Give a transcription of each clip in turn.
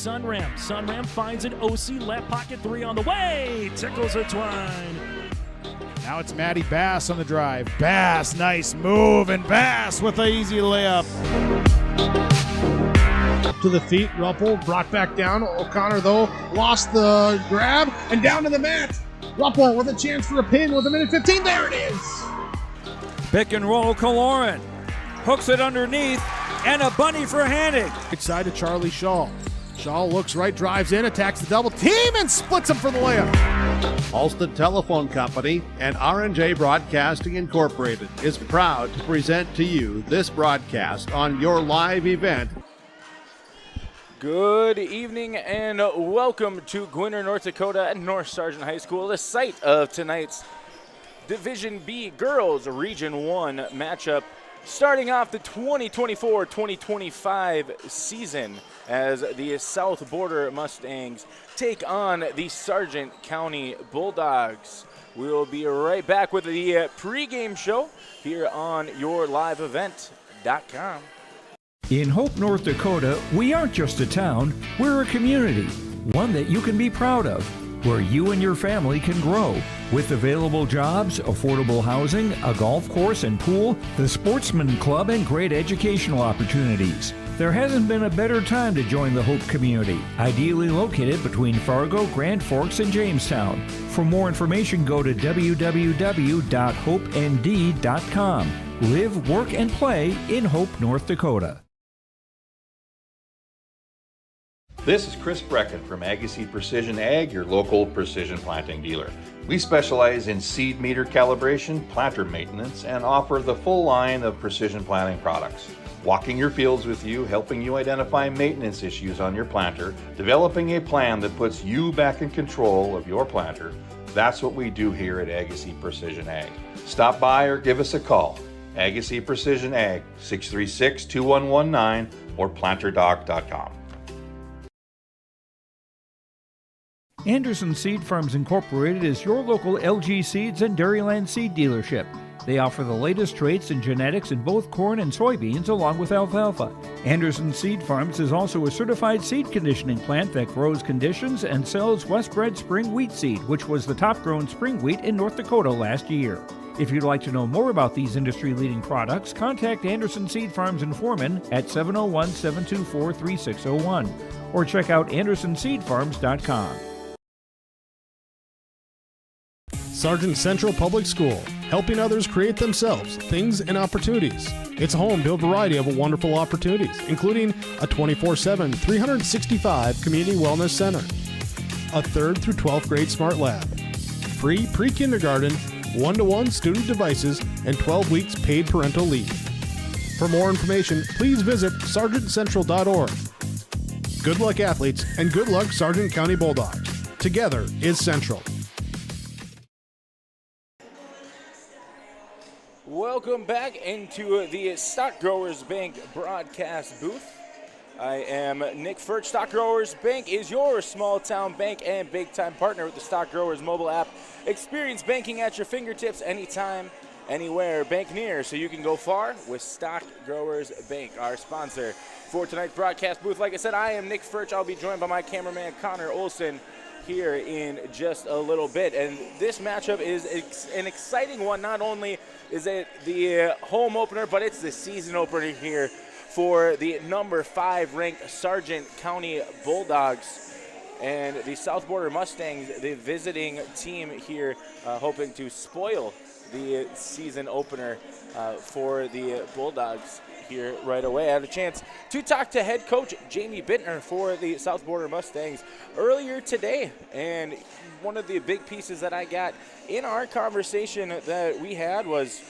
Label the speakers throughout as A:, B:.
A: Sunram. Sunram finds an OC left pocket three on the way. Tickles it Twine.
B: Now it's Maddie Bass on the drive. Bass, nice move, and Bass with an easy layup.
C: To the feet, Ruppel brought back down. O'Connor, though, lost the grab and down to the mat. Ruppel with a chance for a pin with a minute 15. There it is.
D: Pick and roll, Kaloran. Hooks it underneath, and a bunny for Hannig.
B: Right side to Charlie Shaw. Shaw looks right, drives in, attacks the double team, and splits him for the layup.
E: Alston Telephone Company and R&J Broadcasting Incorporated is proud to present to you this broadcast on your live event.
F: Good evening and welcome to Gwinner, North Dakota at North Sargent High School, the site of tonight's Division B Girls Region 1 matchup, starting off the 2024-2025 season as the South Border Mustangs take on the Sargent County Bulldogs. We'll be right back with the pregame show here on yourliveevent.com.
D: In Hope, North Dakota, we aren't just a town, we're a community, one that you can be proud of, where you and your family can grow. With available jobs, affordable housing, a golf course and pool, the Sportsman Club, and great educational opportunities. There hasn't been a better time to join the Hope community, ideally located between Fargo, Grand Forks, and Jamestown. For more information, go to www.hopend.com. Live, work, and play in Hope, North Dakota.
G: This is Chris Brecken from Agassiz Precision Ag, your local precision planting dealer. We specialize in seed meter calibration, planter maintenance, and offer the full line of precision planting products. Walking your fields with you, helping you identify maintenance issues on your planter, developing a plan that puts you back in control of your planter. That's what we do here at Agassiz Precision Ag. Stop by or give us a call. Agassiz Precision Ag, 636-2119 or planterdoc.com.
D: Anderson Seed Farms Incorporated is your local LG Seeds and Dairyland seed dealership. They offer the latest traits and genetics in both corn and soybeans along with alfalfa. Anderson Seed Farms is also a certified seed conditioning plant that grows, conditions, and sells Westbred spring wheat seed, which was the top grown spring wheat in North Dakota last year. If you'd like to know more about these industry-leading products, contact Anderson Seed Farms in Foreman at 701-724-3601 or check out AndersonSeedFarms.com.
C: Sargent Central Public School, helping others create themselves, things, and opportunities. It's home to a variety of wonderful opportunities, including a 24/7, 365 community wellness center, a 3rd through 12th grade smart lab, free pre-kindergarten, 1-to-1 student devices, and 12 weeks paid parental leave. For more information, please visit sargentcentral.org. Good luck, athletes, and good luck, Sargent County Bulldogs. Together is Central.
F: Welcome back into the Stock Growers Bank broadcast booth. I am Nick Furch. Stock Growers Bank is your small town bank and big time partner with the Stock Growers mobile app. Experience banking at your fingertips anytime, anywhere. Bank near so you can go far with Stock Growers Bank, our sponsor for tonight's broadcast booth. Like I said, I am Nick Furch. I'll be joined by my cameraman Connor Olson here in just a little bit. And this matchup is an exciting one. Not only is it the home opener, but it's the season opener here for the number 5 ranked Sargent County Bulldogs and the South Border Mustangs, the visiting team here, hoping to spoil the season opener for the Bulldogs here right away. I had a chance to talk to head coach Jamie Bittner for the South Border Mustangs earlier today, and one of the big pieces that I got in our conversation that we had was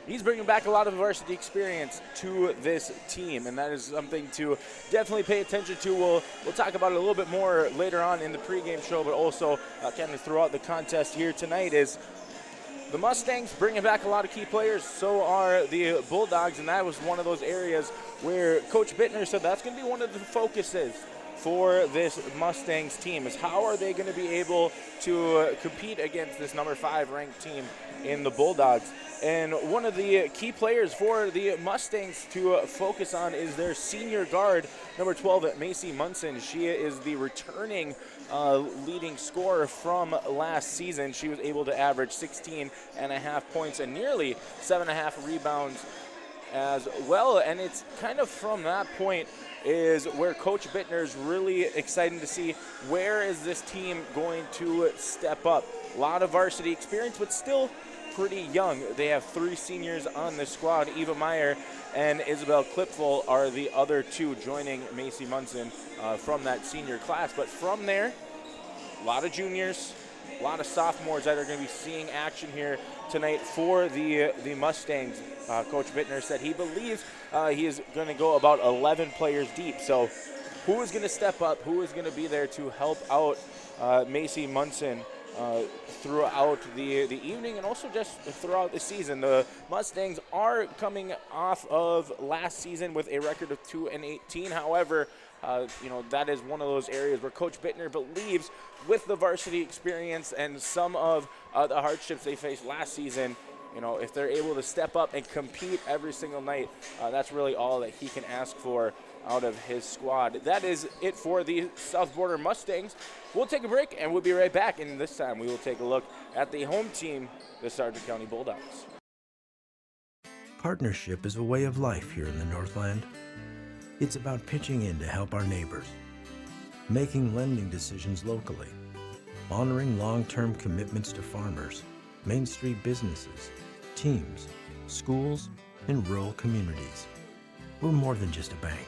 F: he's bringing back a lot of varsity experience to this team, and that is something to definitely pay attention to. We'll talk about it a little bit more later on in the pregame show, but also kind of throughout the contest here tonight is the Mustangs bringing back a lot of key players. So are the Bulldogs, and that was one of those areas where Coach Bittner said that's going to be one of the focuses for this Mustangs team is how are they going to be able to compete against this number 5 ranked team in the Bulldogs. And one of the key players for the Mustangs to focus on is their senior guard, number 12, Macy Munson. She is the returning leading scorer from last season. She was able to average 16.5 points and nearly 7.5 rebounds as well. And it's kind of from that point is where Coach Bittner is really excited to see where is this team going to step up. A lot of varsity experience, but still pretty young. They have 3 seniors on the squad. Eva Meyer and Isabel Klipfel are the other 2 joining Macy Munson from that senior class. But from there, a lot of juniors, a lot of sophomores that are going to be seeing action here tonight for the Mustangs. Coach Bittner said he believes he is going to go about 11 players deep. So who is going to step up? Who is going to be there to help out Macy Munson throughout the evening and also just throughout the season? The Mustangs are coming off of last season with a record of 2-18. However, that is one of those areas where Coach Bittner believes with the varsity experience and some of the hardships they faced last season, if they're able to step up and compete every single night, that's really all that he can ask for out of his squad. That is it for the South Border Mustangs. We'll take a break and we'll be right back. And this time we will take a look at the home team, the Sargent County Bulldogs.
H: Partnership is a way of life here in the Northland. It's about pitching in to help our neighbors, making lending decisions locally, honoring long-term commitments to farmers, Main Street businesses, teams, schools, and rural communities. We're more than just a bank.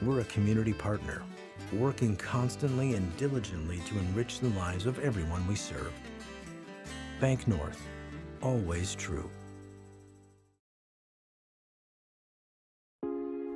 H: We're a community partner, working constantly and diligently to enrich the lives of everyone we serve. Bank North, always true.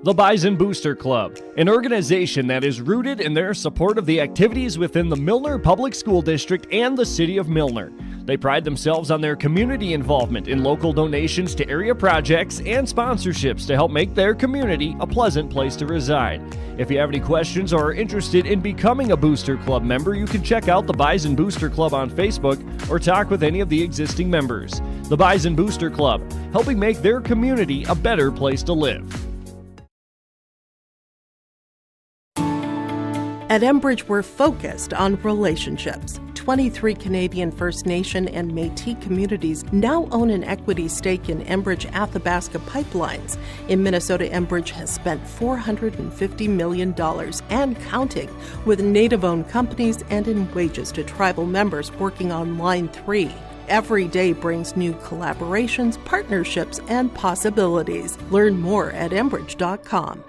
I: The Bison Booster Club, an organization that is rooted in their support of the activities within the Milner Public School District and the City of Milner. They pride themselves on their community involvement in local donations to area projects and sponsorships to help make their community a pleasant place to reside. If you have any questions or are interested in becoming a Booster Club member, you can check out the Bison Booster Club on Facebook or talk with any of the existing members. The Bison Booster Club, helping make their community a better place to live.
J: At Enbridge, we're focused on relationships. 23 Canadian First Nation and Métis communities now own an equity stake in Enbridge Athabasca Pipelines. In Minnesota, Enbridge has spent $450 million and counting with Native-owned companies and in wages to tribal members working on Line 3. Every day brings new collaborations, partnerships, and possibilities. Learn more at Enbridge.com.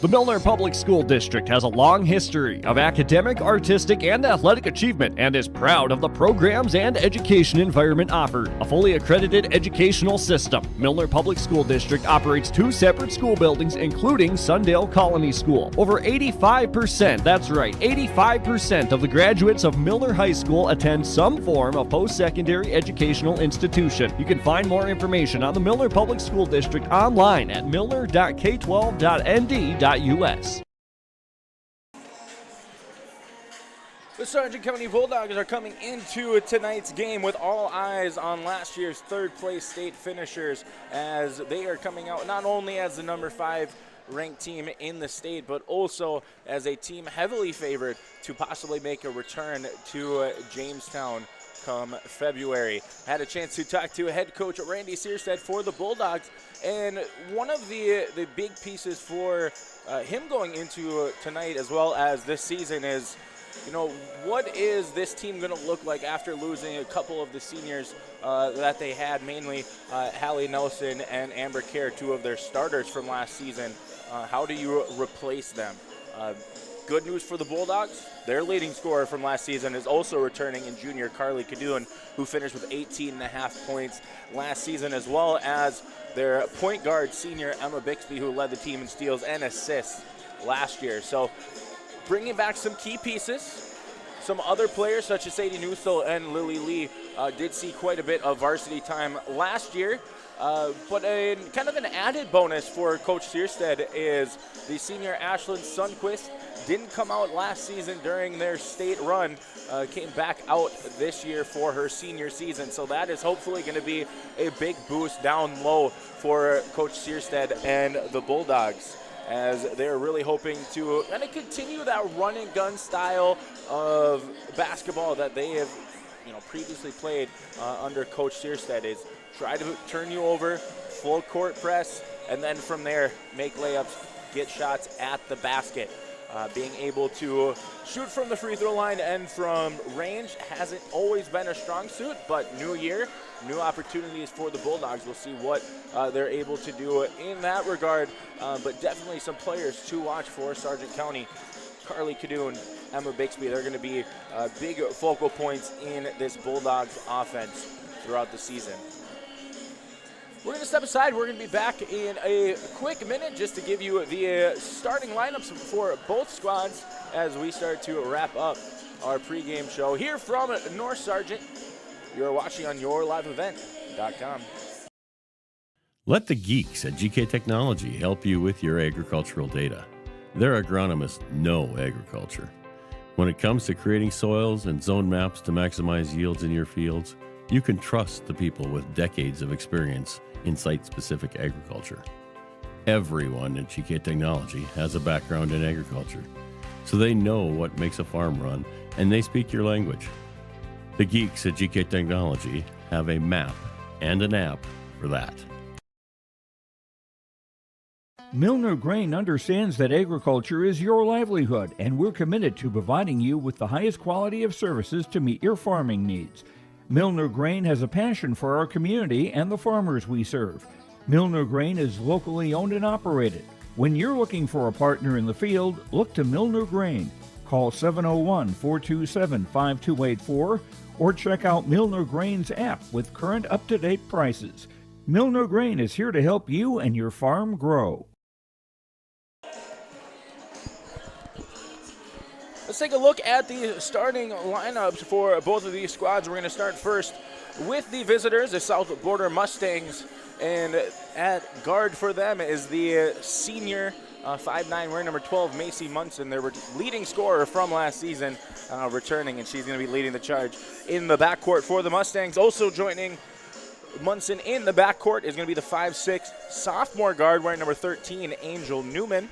I: The Milner Public School District has a long history of academic, artistic, and athletic achievement and is proud of the programs and education environment offered. A fully accredited educational system, Milner Public School District operates 2 separate school buildings, including Sundale Colony School. Over 85%, that's right, 85% of the graduates of Milner High School attend some form of post-secondary educational institution. You can find more information on the Milner Public School District online at milner.k12.nd.us. The
F: Sargent County Bulldogs are coming into tonight's game with all eyes on last year's third-place state finishers as they are coming out not only as the number 5 ranked team in the state, but also as a team heavily favored to possibly make a return to Jamestown come February. I had a chance to talk to head coach Randy Searstead for the Bulldogs, and one of the big pieces for him going into tonight as well as this season is, what is this team going to look like after losing a couple of the seniors that they had, mainly Hallie Nelson and Amber Kerr, 2 of their starters from last season. How do you replace them? Good news for the Bulldogs. Their leading scorer from last season is also returning in junior Carly Cadoon, who finished with 18.5 points last season, as well as their point guard senior Emma Bixby, who led the team in steals and assists last year. So bringing back some key pieces, Some other players, such as Sadie Newstel and Lily Lee, did see quite a bit of varsity time last year. But kind of an added bonus for Coach Searstead is the senior Ashlyn Sundquist didn't come out last season during their state run, came back out this year for her senior season. So that is hopefully going to be a big boost down low for Coach Searstead and the Bulldogs, as they're really hoping to kind of continue that run and gun style of basketball that they have previously played under Coach Searstead. Is try to turn you over, full court press, and then from there make layups, get shots at the basket. Being able to shoot from the free throw line and from range hasn't always been a strong suit, but new year, new opportunities for the Bulldogs. We'll see what they're able to do in that regard, but definitely some players to watch for Sargent County. Carly Cadoon, Emma Bixby, they're going to be big focal points in this Bulldogs offense throughout the season. We're going to step aside. We're going to be back in a quick minute just to give you the starting lineups for both squads as we start to wrap up our pregame show here from North Sargent. You're watching on yourliveevent.com.
K: Let the geeks at GK Technology help you with your agricultural data. Their agronomists know agriculture. When it comes to creating soils and zone maps to maximize yields in your fields, you can trust the people with decades of experience in site-specific agriculture. Everyone at GK Technology has a background in agriculture, so they know what makes a farm run, and they speak your language. The geeks at GK Technology have a map and an app for that.
D: Milner Grain understands that agriculture is your livelihood, and we're committed to providing you with the highest quality of services to meet your farming needs. Milner Grain has a passion for our community and the farmers we serve. Milner Grain is locally owned and operated. When you're looking for a partner in the field, look to Milner Grain. Call 701-427-5284 or check out Milner Grain's app with current up-to-date prices. Milner Grain is here to help you and your farm grow.
F: Let's take a look at the starting lineups for both of these squads. We're going to start first with the visitors, the South Border Mustangs, and at guard for them is the senior 5'9", wearing number 12, Macy Munson, their leading scorer from last season, returning, and she's going to be leading the charge in the backcourt for the Mustangs. Also joining Munson in the backcourt is going to be the 5'6", sophomore guard wearing number 13, Angel Newman.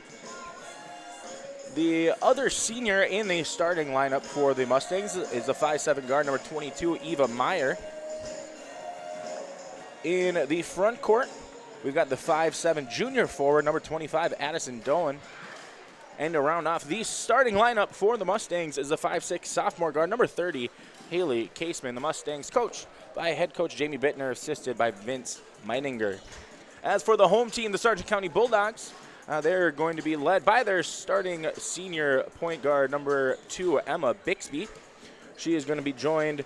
F: The other senior in the starting lineup for the Mustangs is the 5'7" guard, number 22, Eva Meyer. In the front court, we've got the 5'7" junior forward, number 25, Addison Doan. And to round off the starting lineup for the Mustangs is the 5'6" sophomore guard, number 30, Haley Caseman. The Mustangs coached by head coach Jamie Bittner, assisted by Vince Meininger. As for the home team, the Sargent County Bulldogs, they're going to be led by their starting senior point guard, number 2, Emma Bixby. She is going to be joined,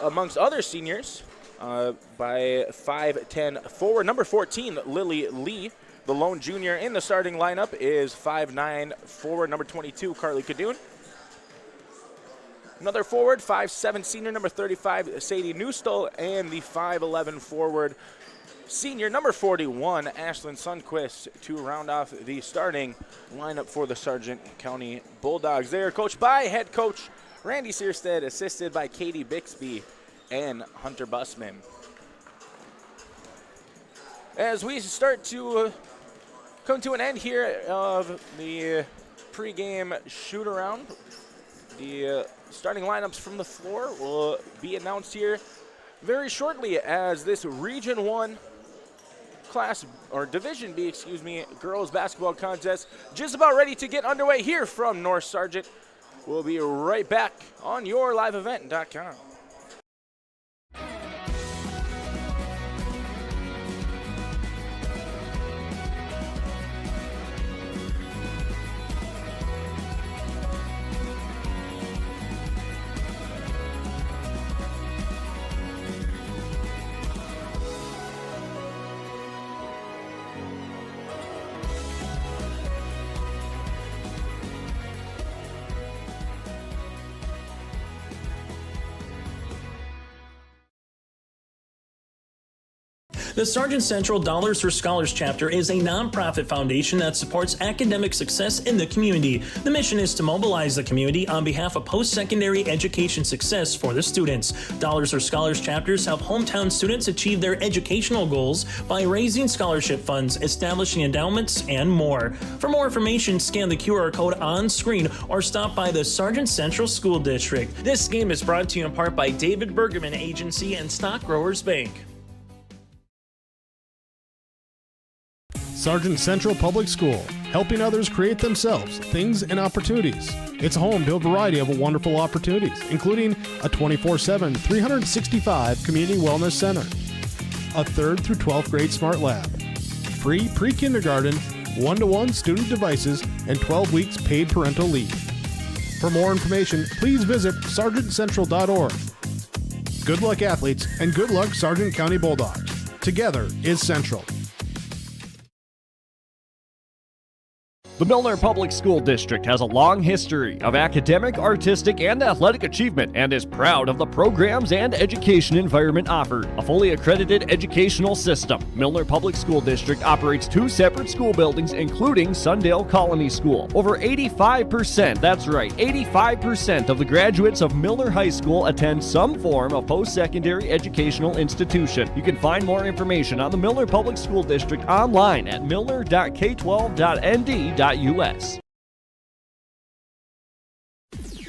F: amongst other seniors, by 5'10" forward, number 14, Lily Lee. The lone junior in the starting lineup is 5'9" forward, number 22, Carly Cadoon. Another forward, 5'7" senior, number 35, Sadie Newstel, and the 5'11" forward, senior number 41, Ashlyn Sundquist, to round off the starting lineup for the Sargent County Bulldogs. They are coached by head coach Randy Searstead, assisted by Katie Bixby and Hunter Busman. As we start to come to an end here of the pregame shoot-around, the starting lineups from the floor will be announced here very shortly, as this Region 1 Class, or Division B, girls basketball contest just about ready to get underway here from North Sargent. We'll be right back on yourliveevent.com.
L: The Sargent Central Dollars for Scholars chapter is a nonprofit foundation that supports academic success in the community. The mission is to mobilize the community on behalf of post-secondary education success for the students. Dollars for Scholars chapters help hometown students achieve their educational goals by raising scholarship funds, establishing endowments, and more. For more information, scan the QR code on screen or stop by the Sargent Central School District. This game is brought to you in part by David Bergman Agency and Stock Growers Bank.
C: Sargent Central Public School, helping others create themselves things and opportunities. It's home to a variety of wonderful opportunities, including a 24/7, 365 community wellness center, a 3rd through 12th grade smart lab, free pre-kindergarten, 1-to-1 student devices, and 12 weeks paid parental leave. For more information, please visit sargentcentral.org. Good luck, athletes, and good luck, Sargent County Bulldogs. Together is Central.
I: The Milner Public School District has a long history of academic, artistic, and athletic achievement and is proud of the programs and education environment offered. A fully accredited educational system, Milner Public School District operates 2 separate school buildings, including Sundale Colony School. Over 85%, that's right, 85% of the graduates of Milner High School attend some form of post-secondary educational institution. You can find more information on the Milner Public School District online at milner.k12.nd.us.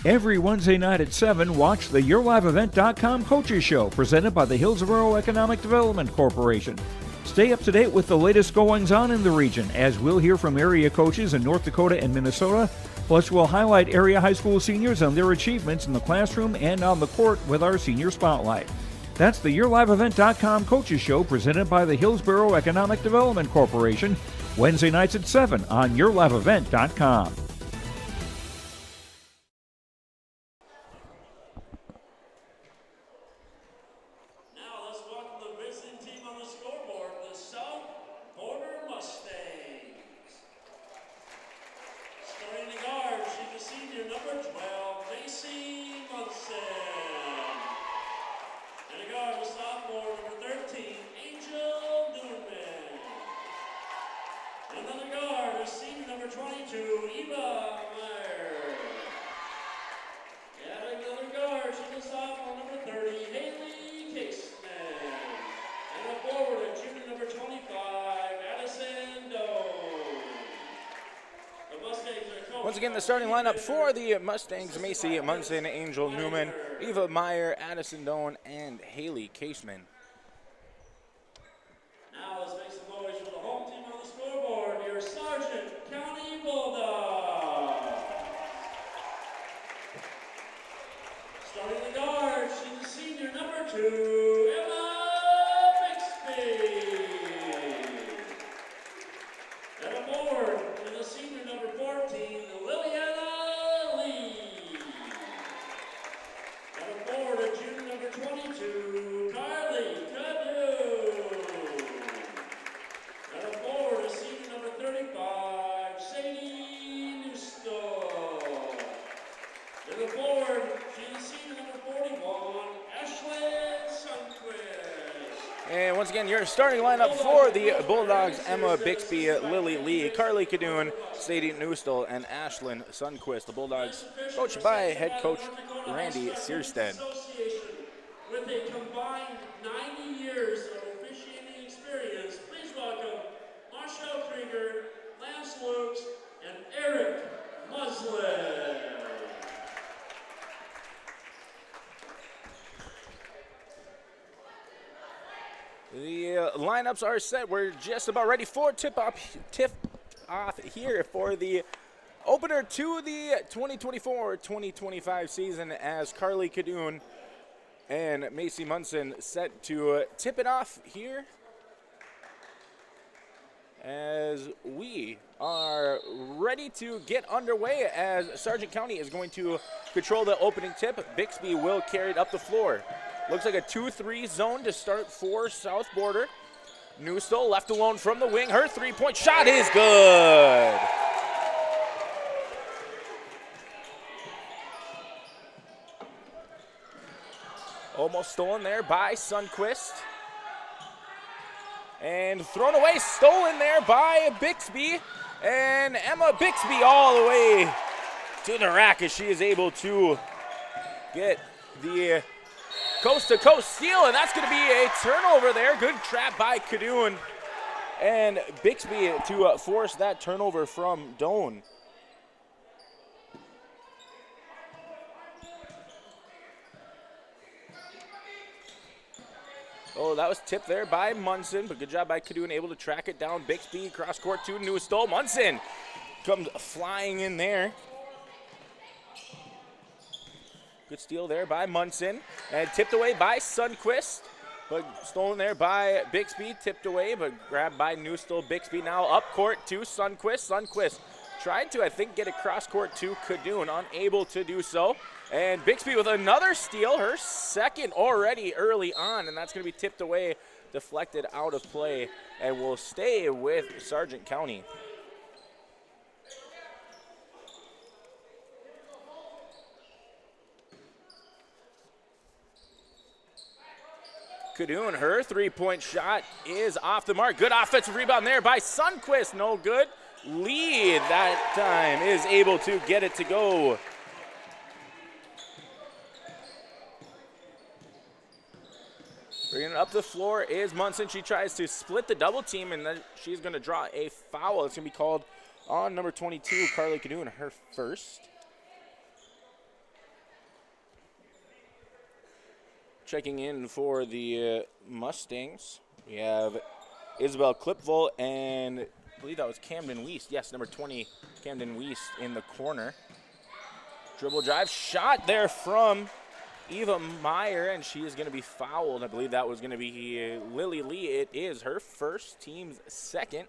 D: Every Wednesday night at 7, watch the YourLiveEvent.com Coaches Show presented by the Hillsborough Economic Development Corporation. Stay up to date with the latest goings-on in the region, as we'll hear from area coaches in North Dakota and Minnesota. Plus, we'll highlight area high school seniors and their achievements in the classroom and on the court with our Senior Spotlight. That's the YourLiveEvent.com Coaches Show presented by the Hillsborough Economic Development Corporation, Wednesday nights at 7 on YourLiveEvent.com.
A: Now let's welcome the visiting team on the scoreboard, the South Border Mustangs. Starting the guard, she's the senior, number 12, Macy Munson. And the guard, the sophomore, number 13, Angel Newman. Another guard, a senior, number 22, Eva Meyer. And another guard, she's a sophomore, number 30, Haley Caseman. And a forward, a junior, number 25, Addison Doe. The Mustangs are coached.
F: Once again, the starting lineup for the Mustangs: Macy Munson, Angel Newman, Eva Meyer, Addison Doan, and Haley Caseman.
A: Now let's make some noise for the home team on the scoreboard, your Sargent County Bulldogs. Starting the guard, she's a senior, number 2, Emma Bixby. And a forward is a senior, number 14, Liliana Lee. And a forward, a junior, number 22, Carly Cadu. And a forward, a senior, number 35, Sadie Newstall. And a forward, she's a senior, number 41, Ashlyn Sundquist.
F: And once again, your starting lineup for the Bulldogs: Emma Bixby, Lily Lee, Carly Cadoon, Sadie Newstall, and Ashlyn Sundquist. The Bulldogs coached by head coach Randy Searstead.
A: With a combined 90 years of officiating experience, please welcome Marshall Krieger, Lance Lukes, and Eric Muslin.
F: The lineups are set. We're just about ready for tip-off here for the opener to the 2024-2025 season, as Carly Cadoon and Macy Munson set to tip it off here, as we are ready to get underway, as Sargent County is going to control the opening tip. Bixby will carry it up the floor. Looks like a 2-3 zone to start for South Border. Newstall left alone from the wing. Her three-point shot is good. Almost stolen there by Sundquist. And thrown away, stolen there by Bixby. And Emma Bixby all the way to the rack as she is able to get the coast-to-coast steal, and that's going to be a turnover there. Good trap by Cadoon and Bixby to force that turnover from Doan. Oh, that was tipped there by Munson, but good job by Cadoon, able to track it down. Bixby, cross court to Newstole. Munson comes flying in there. Good steal there by Munson, and tipped away by Sundquist, but stolen there by Bixby, tipped away, but grabbed by Newstole. Bixby now up court to Sundquist. Sundquist tried to, I think, get a cross court to Cadoon, unable to do so. And Bixby with another steal, her second already early on, and that's going to be tipped away, deflected out of play, and will stay with Sargent County. Cadoon, her three-point shot is off the mark. Good offensive rebound there by Sundquist, no good. Lead that time is able to get it to go. Bringing it up the floor is Munson. She tries to split the double team, and then she's going to draw a foul. It's going to be called on number 22, Carly Cadoon, her first. Checking in for the Mustangs, we have Isabel Klipvol and I believe that was Camden Wiest. Yes, number 20, Camden Wiest in the corner. Dribble drive shot there from Eva Meyer, and she is going to be fouled. I believe that was going to be Lily Lee. It is her first, team's second,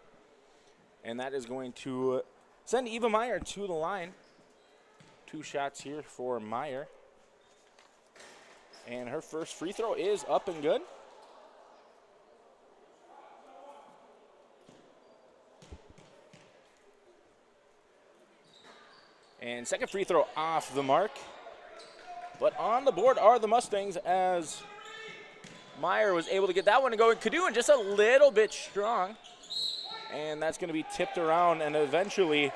F: and that is going to send Eva Meyer to the line. 2 shots here for Meyer. And her first free throw is up and good. And second free throw off the mark. But on the board are the Mustangs as Meyer was able to get that one to go. And Cadoon just a little bit strong. And that's going to be tipped around and eventually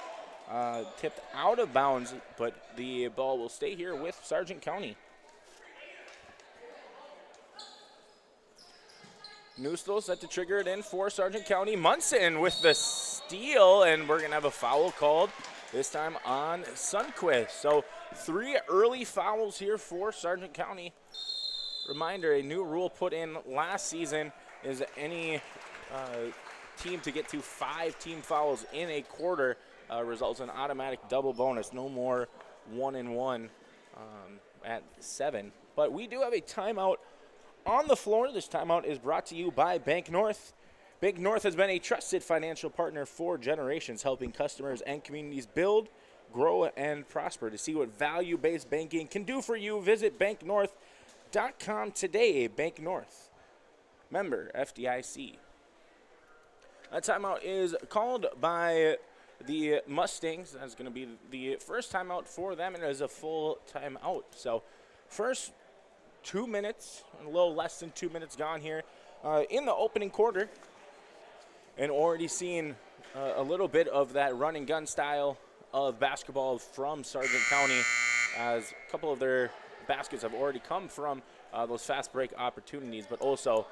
F: tipped out of bounds. But the ball will stay here with Sargent County. Newstole set to trigger it in for Sargent County. Munson with the steal, and we're going to have a foul called, this time on Sundquist. So 3 early fouls here for Sargent County. Reminder, a new rule put in last season is any team to get to 5 team fouls in a quarter results in automatic double bonus. No more 1-and-1 at 7. But we do have a timeout on the floor. This timeout is brought to you by Bank North. Bank North has been a trusted financial partner for generations, helping customers and communities build, grow, and prosper. To see what value-based banking can do for you, visit banknorth.com today. Bank North, member FDIC. That timeout is called by the Mustangs. That's going to be the first timeout for them, and it is a full timeout. So first 2 minutes, a little less than 2 minutes gone here in the opening quarter, and already seeing a little bit of that run and gun style of basketball from Sargent County, as a couple of their baskets have already come from those fast break opportunities, but also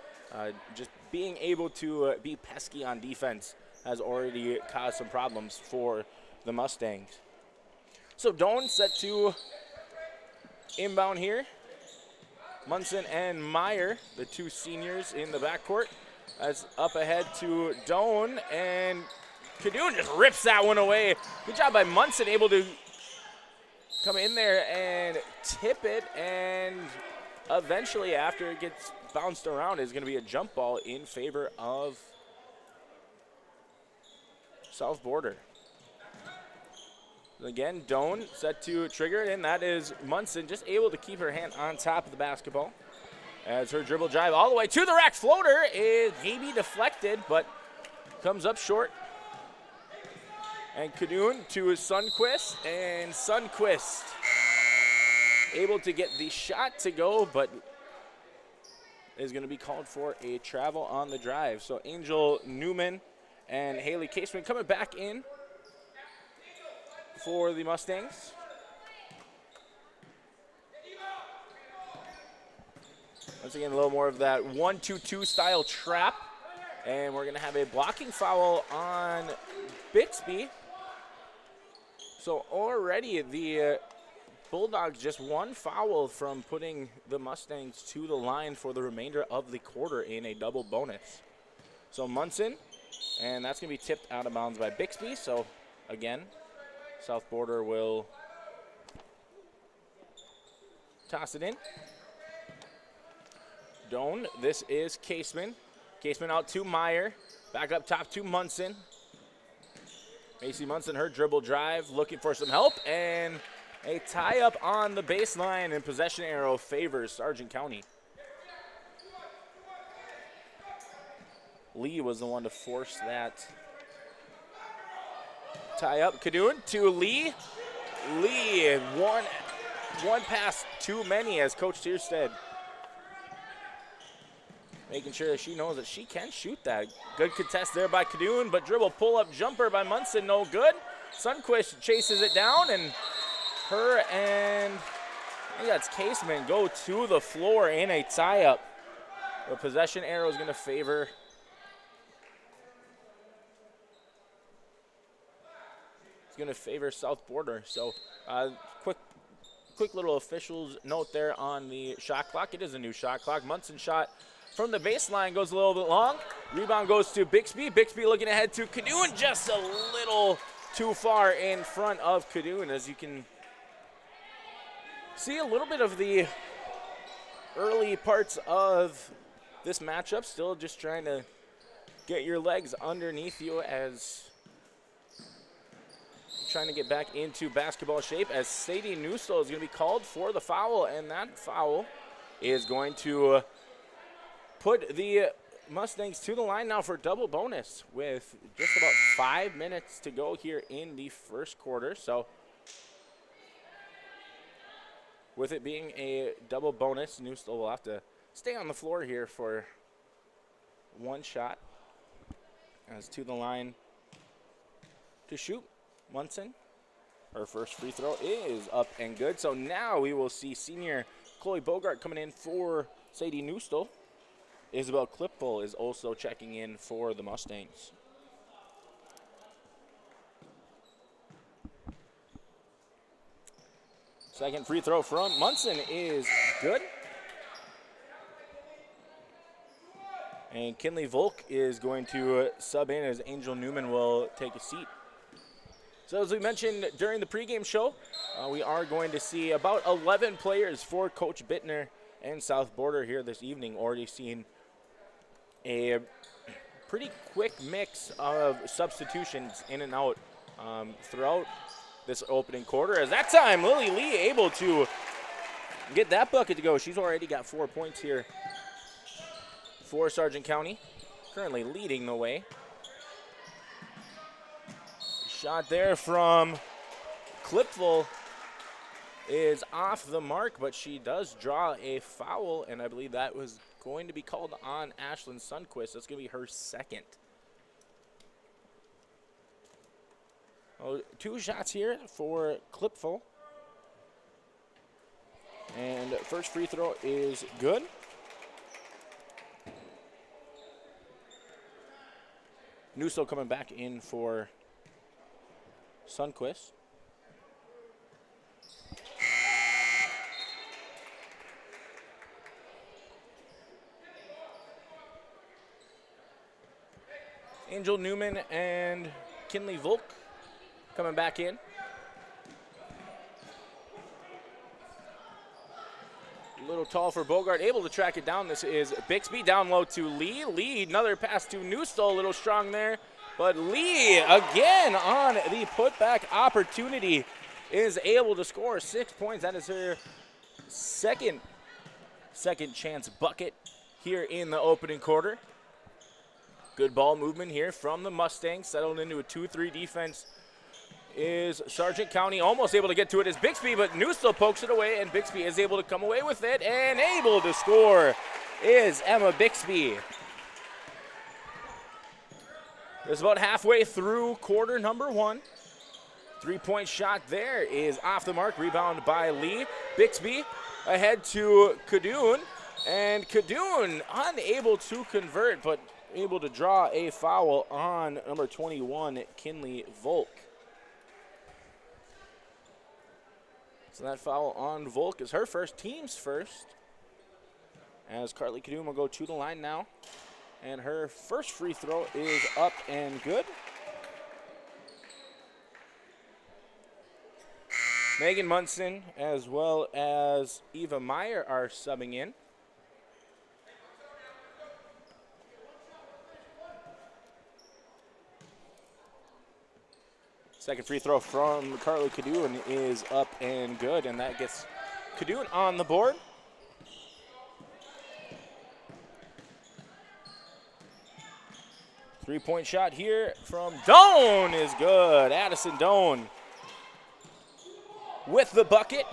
F: just being able to be pesky on defense has already caused some problems for the Mustangs. So Doan set to inbound here. Munson and Meyer, the 2 seniors in the backcourt. That's up ahead to Doan, and Cadoon just rips that one away. Good job by Munson, able to come in there and tip it, and eventually after it gets bounced around is going to be a jump ball in favor of South Border. Again, Doan set to trigger it, and that is Munson just able to keep her hand on top of the basketball as her dribble drive all the way to the rack. Floater is maybe deflected, but comes up short. And Cadoon to Sundquist, and Sundquist able to get the shot to go, but is going to be called for a travel on the drive. So Angel Newman and Haley Caseman coming back in for the Mustangs. Once again, a little more of that 1-2-2 style trap. And we're going to have a blocking foul on Bixby. So already the Bulldogs just one foul from putting the Mustangs to the line for the remainder of the quarter in a double bonus. So Munson, and that's going to be tipped out of bounds by Bixby. So again, South Border will toss it in. Doan, this is Caseman. Caseman out to Meyer. Back up top to Munson. Macy Munson, her dribble drive, looking for some help, and a tie-up on the baseline, and possession arrow favors Sargent County. Lee was the one to force that tie-up. Kadoon to Lee. Lee, one pass too many as Coach Tierstead making sure that she knows that she can shoot that. Good contest there by Kadoon, but dribble pull-up jumper by Munson, no good. Sundquist chases it down, and her and I think that's Caseman go to the floor in a tie-up. The possession arrow is going to favor South Border. So quick little officials note there on the shot clock. It is a new shot clock. Munson shot from the baseline goes a little bit long. Rebound goes to Bixby. Bixby looking ahead to Kadoon, just a little too far in front of Kadoon. As you can see, a little bit of the early parts of this matchup, still just trying to get your legs underneath you as trying to get back into basketball shape, as Sadie Newstel is going to be called for the foul, and that foul is going to put the Mustangs to the line now for double bonus with just about 5 minutes to go here in the first quarter. So with it being a double bonus, Newstel will have to stay on the floor here for one shot. As to the line to shoot, Munson. Her first free throw is up and good. So now we will see senior Chloe Bogart coming in for Sadie Newstel. Isabel Klipfel is also checking in for the Mustangs. Second free throw from Munson is good. And Kinley Volk is going to sub in as Angel Newman will take a seat. So as we mentioned during the pregame show, we are going to see about 11 players for Coach Bittner and South Border here this evening. Already seen a pretty quick mix of substitutions in and out throughout this opening quarter. As that time, Lily Lee able to get that bucket to go. She's already got 4 points here for Sargent County, currently leading the way. Shot there from Klipfel is off the mark, but she does draw a foul, and I believe that was going to be called on Ashlyn Sundquist. That's going to be her second. Oh, 2 shots here for Klipfel. And first free throw is good. Newstel coming back in for Sundquist. Angel Newman and Kinley Volk coming back in. A little tall for Bogart, able to track it down. This is Bixby down low to Lee. Lee, another pass to Newstel, a little strong there. But Lee, again on the putback opportunity, is able to score 6 points. That is her second chance bucket here in the opening quarter. Good ball movement here from the Mustangs, settled into a 2-3 defense. Is Sargent County almost able to get to it as Bixby, but Newstel pokes it away, and Bixby is able to come away with it and able to score is Emma Bixby. It's about halfway through quarter number 1. 3-point shot there is off the mark. Rebound by Lee. Bixby ahead to Kadoon. And Kadoon unable to convert, but able to draw a foul on number 21, Kinley Volk. So that foul on Volk is her first, team's first. As Carly Kadoon will go to the line now. And her first free throw is up and good. Megan Munson as well as Eva Meyer are subbing in. Second free throw from Carly Kadoon is up and good, and that gets Kadoon on the board. Three-point shot here from Doan is good. Addison Doan with the bucket.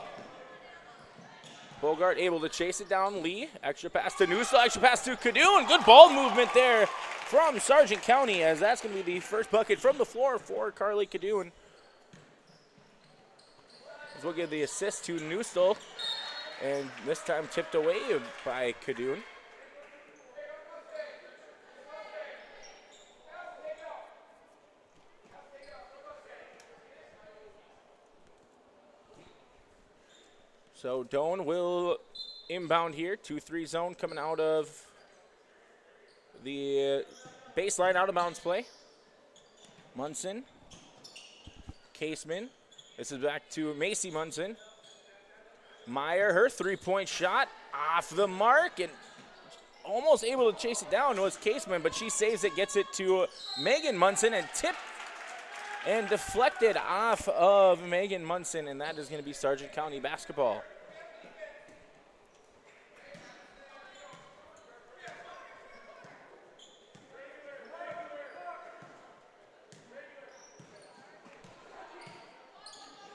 F: Bogart able to chase it down. Lee, extra pass to Newsell, extra pass to Kadoon. Good ball movement there from Sargent County, as that's going to be the first bucket from the floor for Carly Kadoon. As we'll give the assist to Newsell, and this time tipped away by Kadoon. So Doan will inbound here, 2-3 zone coming out of the baseline out of bounds play. Munson, Caseman. This is back to Macy Munson. Meyer, her three-point shot off the mark and almost able to chase it down was Caseman, but she saves it, gets it to Megan Munson and tipped and deflected off of Megan Munson, and that is going to be Sargent County basketball.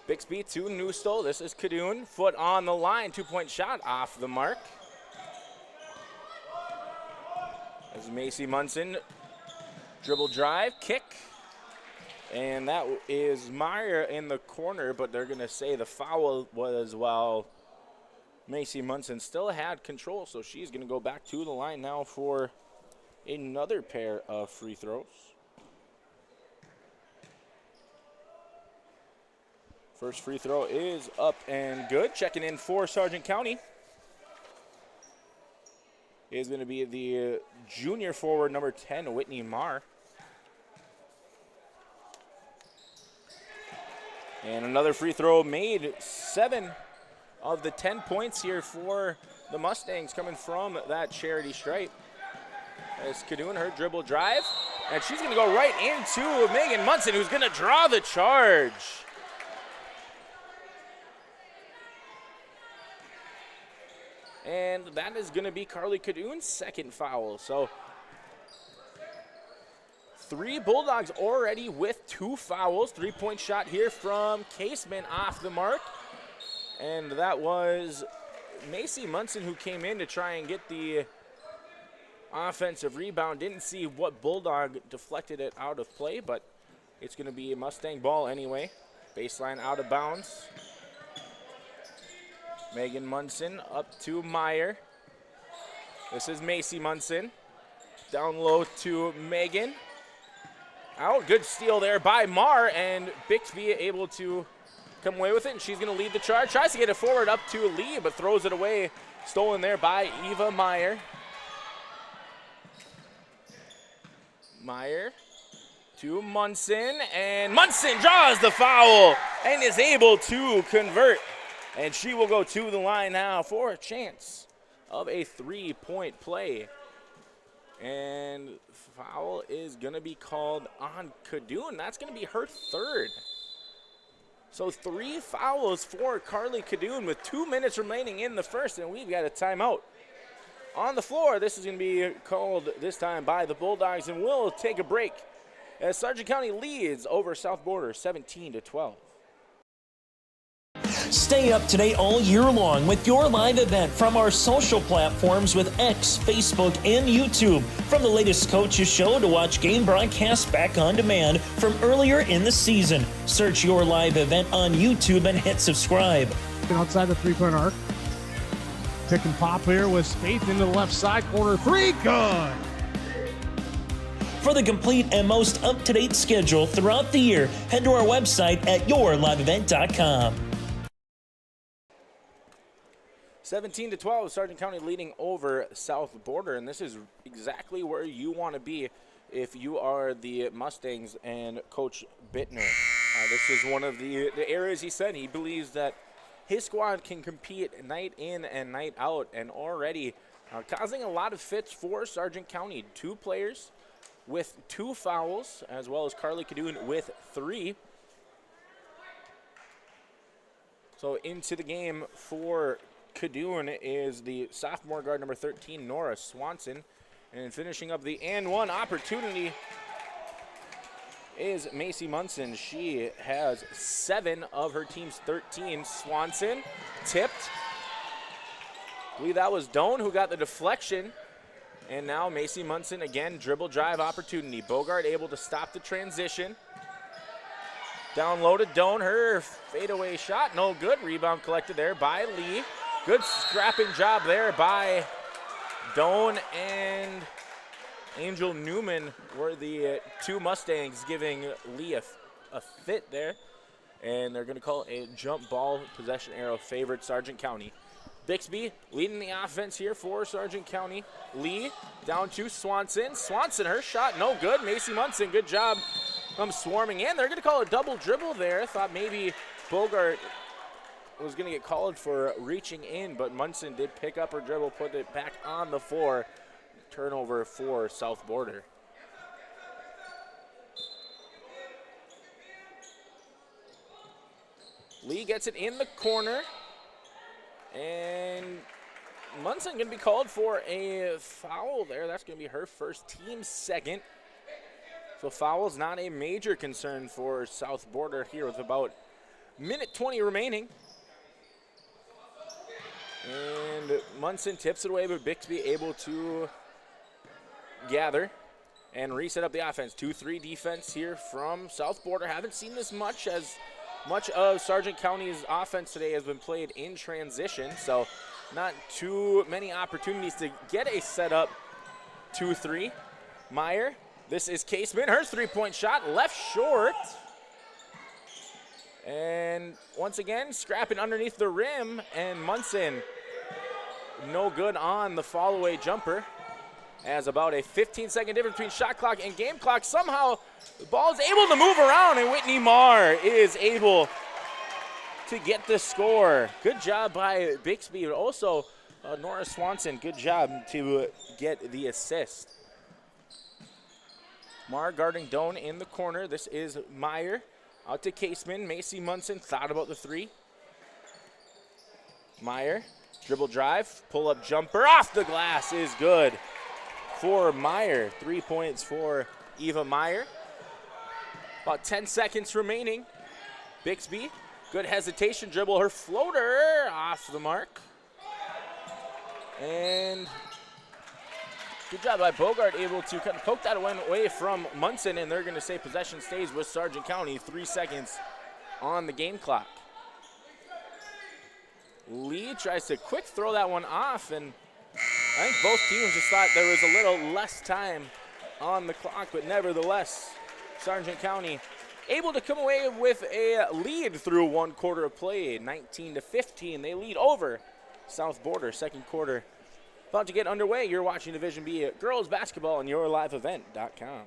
F: Bixby to Newstall. This is Kadoon. Foot on the line. 2-point shot off the mark. As Macy Munson dribble drive, kick. And that is Meyer in the corner, but they're going to say the foul was while Macy Munson still had control, so she's going to go back to the line now for another pair of free throws. First free throw is up and good. Checking in for Sargent County is going to be the junior forward, number 10, Whitney Marr. And another free throw made. 7 of the 10 points here for the Mustangs coming from that charity stripe. As Kadoon, her dribble drive. And she's going to go right into Megan Munson, who's going to draw the charge. And that is going to be Carly Kadoon's second foul. So 3 Bulldogs already with 2 fouls. 3-point shot here from Caseman off the mark. And that was Macy Munson who came in to try and get the offensive rebound. Didn't see what Bulldog deflected it out of play, but it's going to be a Mustang ball anyway. Baseline out of bounds. Megan Munson up to Meyer. This is Macy Munson. Down low to Megan. Out, good steal there by Marr, and Bixby able to come away with it, and she's going to lead the charge. Tries to get it forward up to Lee, but throws it away. Stolen there by Eva Meyer. Meyer to Munson, and Munson draws the foul and is able to convert. And she will go to the line now for a chance of a 3-point play. And foul is going to be called on Kadoon. That's going to be her third. So 3 fouls for Carly Kadoon with 2 minutes remaining in the first, and we've got a timeout. On the floor, this is going to be called this time by the Bulldogs, and we'll take a break as Sargent County leads over South Border 17-12.
L: Stay up to date all year long with your live event from our social platforms with X, Facebook, and YouTube. From the latest coaches show to watch game broadcasts back on demand from earlier in the season. Search your live event on YouTube and hit subscribe.
C: Outside the three-point arc. Pick and pop here with Spaeth into the left side corner. Three, good.
L: For the complete and most up-to-date schedule throughout the year, head to our website at yourliveevent.com.
F: 17-12, Sargent County leading over South Border, and this is exactly where you want to be if you are the Mustangs and Coach Bittner. This is one of the areas he said he believes that his squad can compete night in and night out, and already causing a lot of fits for Sargent County. 2 players with 2 fouls, as well as Carly Cadoon with 3. So into the game for Cadoon is the sophomore guard number 13, Nora Swanson. And finishing up the and one opportunity is Macy Munson. She has 7 of her team's 13. Swanson tipped. I believe that was Doan who got the deflection. And now Macy Munson again, dribble drive opportunity. Bogart able to stop the transition. Down low to Doan, her fadeaway shot, no good. Rebound collected there by Lee. Good scrapping job there by Doan and Angel Newman were the 2 Mustangs giving Lee a fit there. And they're gonna call a jump ball possession arrow favored Sargent County. Bixby leading the offense here for Sargent County. Lee down to Swanson. Swanson, her shot, no good. Macy Munson, good job from swarming in. They're going to call a double dribble there. Thought maybe Bogart was going to get called for reaching in, but Munson did pick up her dribble, put it back on the floor. Turnover for South Border. Lee gets it in the corner. And Munson going to be called for a foul there. That's going to be her first, team second. So foul is not a major concern for South Border here with about minute 20 remaining. And Munson tips it away, but Bixby able to gather and reset up the offense. 2-3 defense here from South Border. Haven't seen this much, as much of Sargent County's offense today has been played in transition, so not too many opportunities to get a setup. 2-3. Meyer, this is Caseman. Her three-point shot left short. And once again, scrapping underneath the rim, and Munson no good on the fall-away jumper. As about a 15-second difference between shot clock and game clock. Somehow the ball is able to move around, and Whitney Marr is able to get the score. Good job by Bixby, but also Nora Swanson, good job to get the assist. Marr guarding Doan in the corner. This is Meyer. Out to Caseman. Macy Munson thought about the 3. Meyer, dribble drive, pull-up jumper off the glass is good for Meyer. 3 points for Eva Meyer. About 10 seconds remaining. Bixby, good hesitation dribble. Her floater off the mark. And good job by Bogart, able to kind of poke that away from Munson, and they're going to say possession stays with Sargent County. 3 seconds on the game clock. Lee tries to quick throw that one off, and I think both teams just thought there was a little less time on the clock, but nevertheless, Sargent County able to come away with a lead through 1 quarter of play. 19-15, they lead over South Border. Second quarter about to get underway. You're watching Division B girls basketball on yourliveevent.com.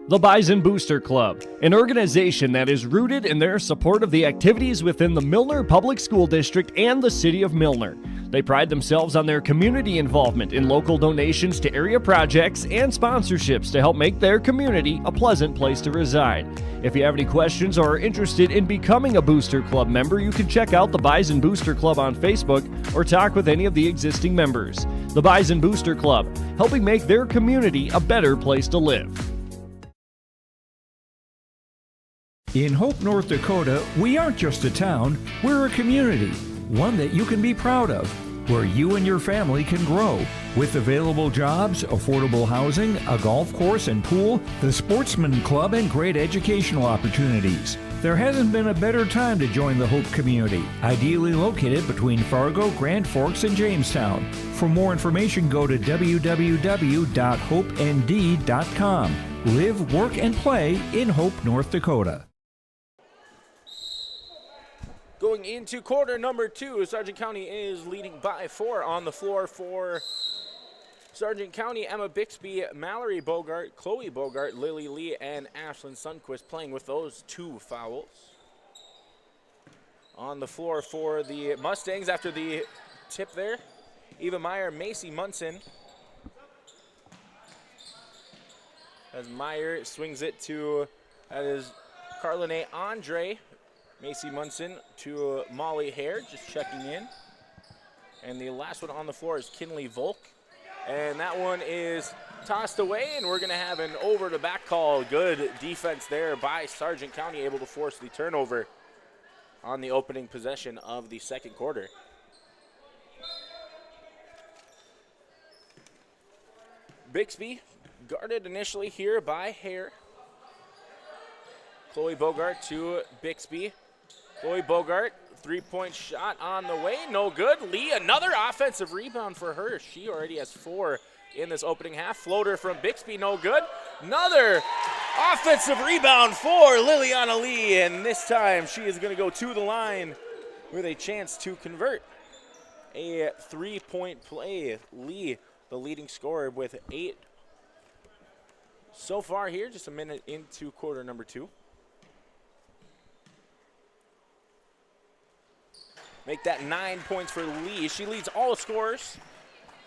I: The Bison Booster Club, an organization that is rooted in their support of the activities within the Milner Public School District and the City of Milner. They pride themselves on their community involvement in local donations to area projects and sponsorships to help make their community a pleasant place to reside. If you have any questions or are interested in becoming a Booster Club member, you can check out the Bison Booster Club on Facebook or talk with any of the existing members. The Bison Booster Club, helping make their community a better place to live.
D: In Hope, North Dakota, we aren't just a town, we're a community, one that you can be proud of, where you and your family can grow. With available jobs, affordable housing, a golf course and pool, the Sportsman Club, and great educational opportunities. There hasn't been a better time to join the Hope community, ideally located between Fargo, Grand Forks, and Jamestown. For more information, go to www.hopend.com. Live, work, and play in Hope, North Dakota.
F: Going into quarter number 2, Sargent County is leading by 4 on the floor for Sargent County. Emma Bixby, Mallory Bogart, Chloe Bogart, Lily Lee, and Ashlyn Sundquist playing with those 2 fouls. On the floor for the Mustangs after the tip there, Eva Meyer, Macy Munson. As Meyer swings it to, that is Carlene Andre. Macy Munson to Molly Hare, just checking in. And the last one on the floor is Kinley Volk. And that one is tossed away, and we're going to have an over-the-back call. Good defense there by Sargent County, able to force the turnover on the opening possession of the second quarter. Bixby guarded initially here by Hare. Chloe Bogart to Bixby. Chloe Bogart, 3-point shot on the way, no good. Lee, another offensive rebound for her. She already has 4 in this opening half. Floater from Bixby, no good. Another offensive rebound for Liliana Lee, and this time she is going to go to the line with a chance to convert. A 3-point play. Lee, the leading scorer with 8 so far here, just a minute into quarter number 2. Make that 9 points for Lee. She leads all scorers.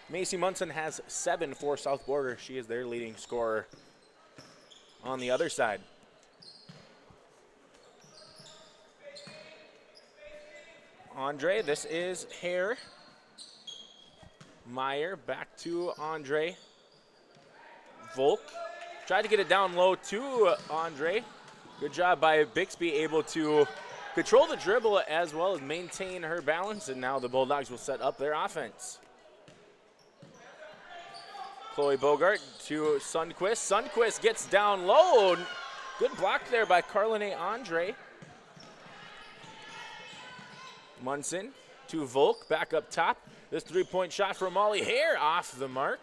F: Macy Munson has 7 for South Border. She is their leading scorer on the other side. Andre, this is Hare. Meyer, back to Andre. Volk, tried to get it down low to Andre. Good job by Bixby, able to control the dribble as well as maintain her balance, and now the Bulldogs will set up their offense. Chloe Bogart to Sundquist. Sundquist gets down low. Good block there by Carlene Andre. Munson to Volk, back up top. This 3-point shot from Molly Hare off the mark.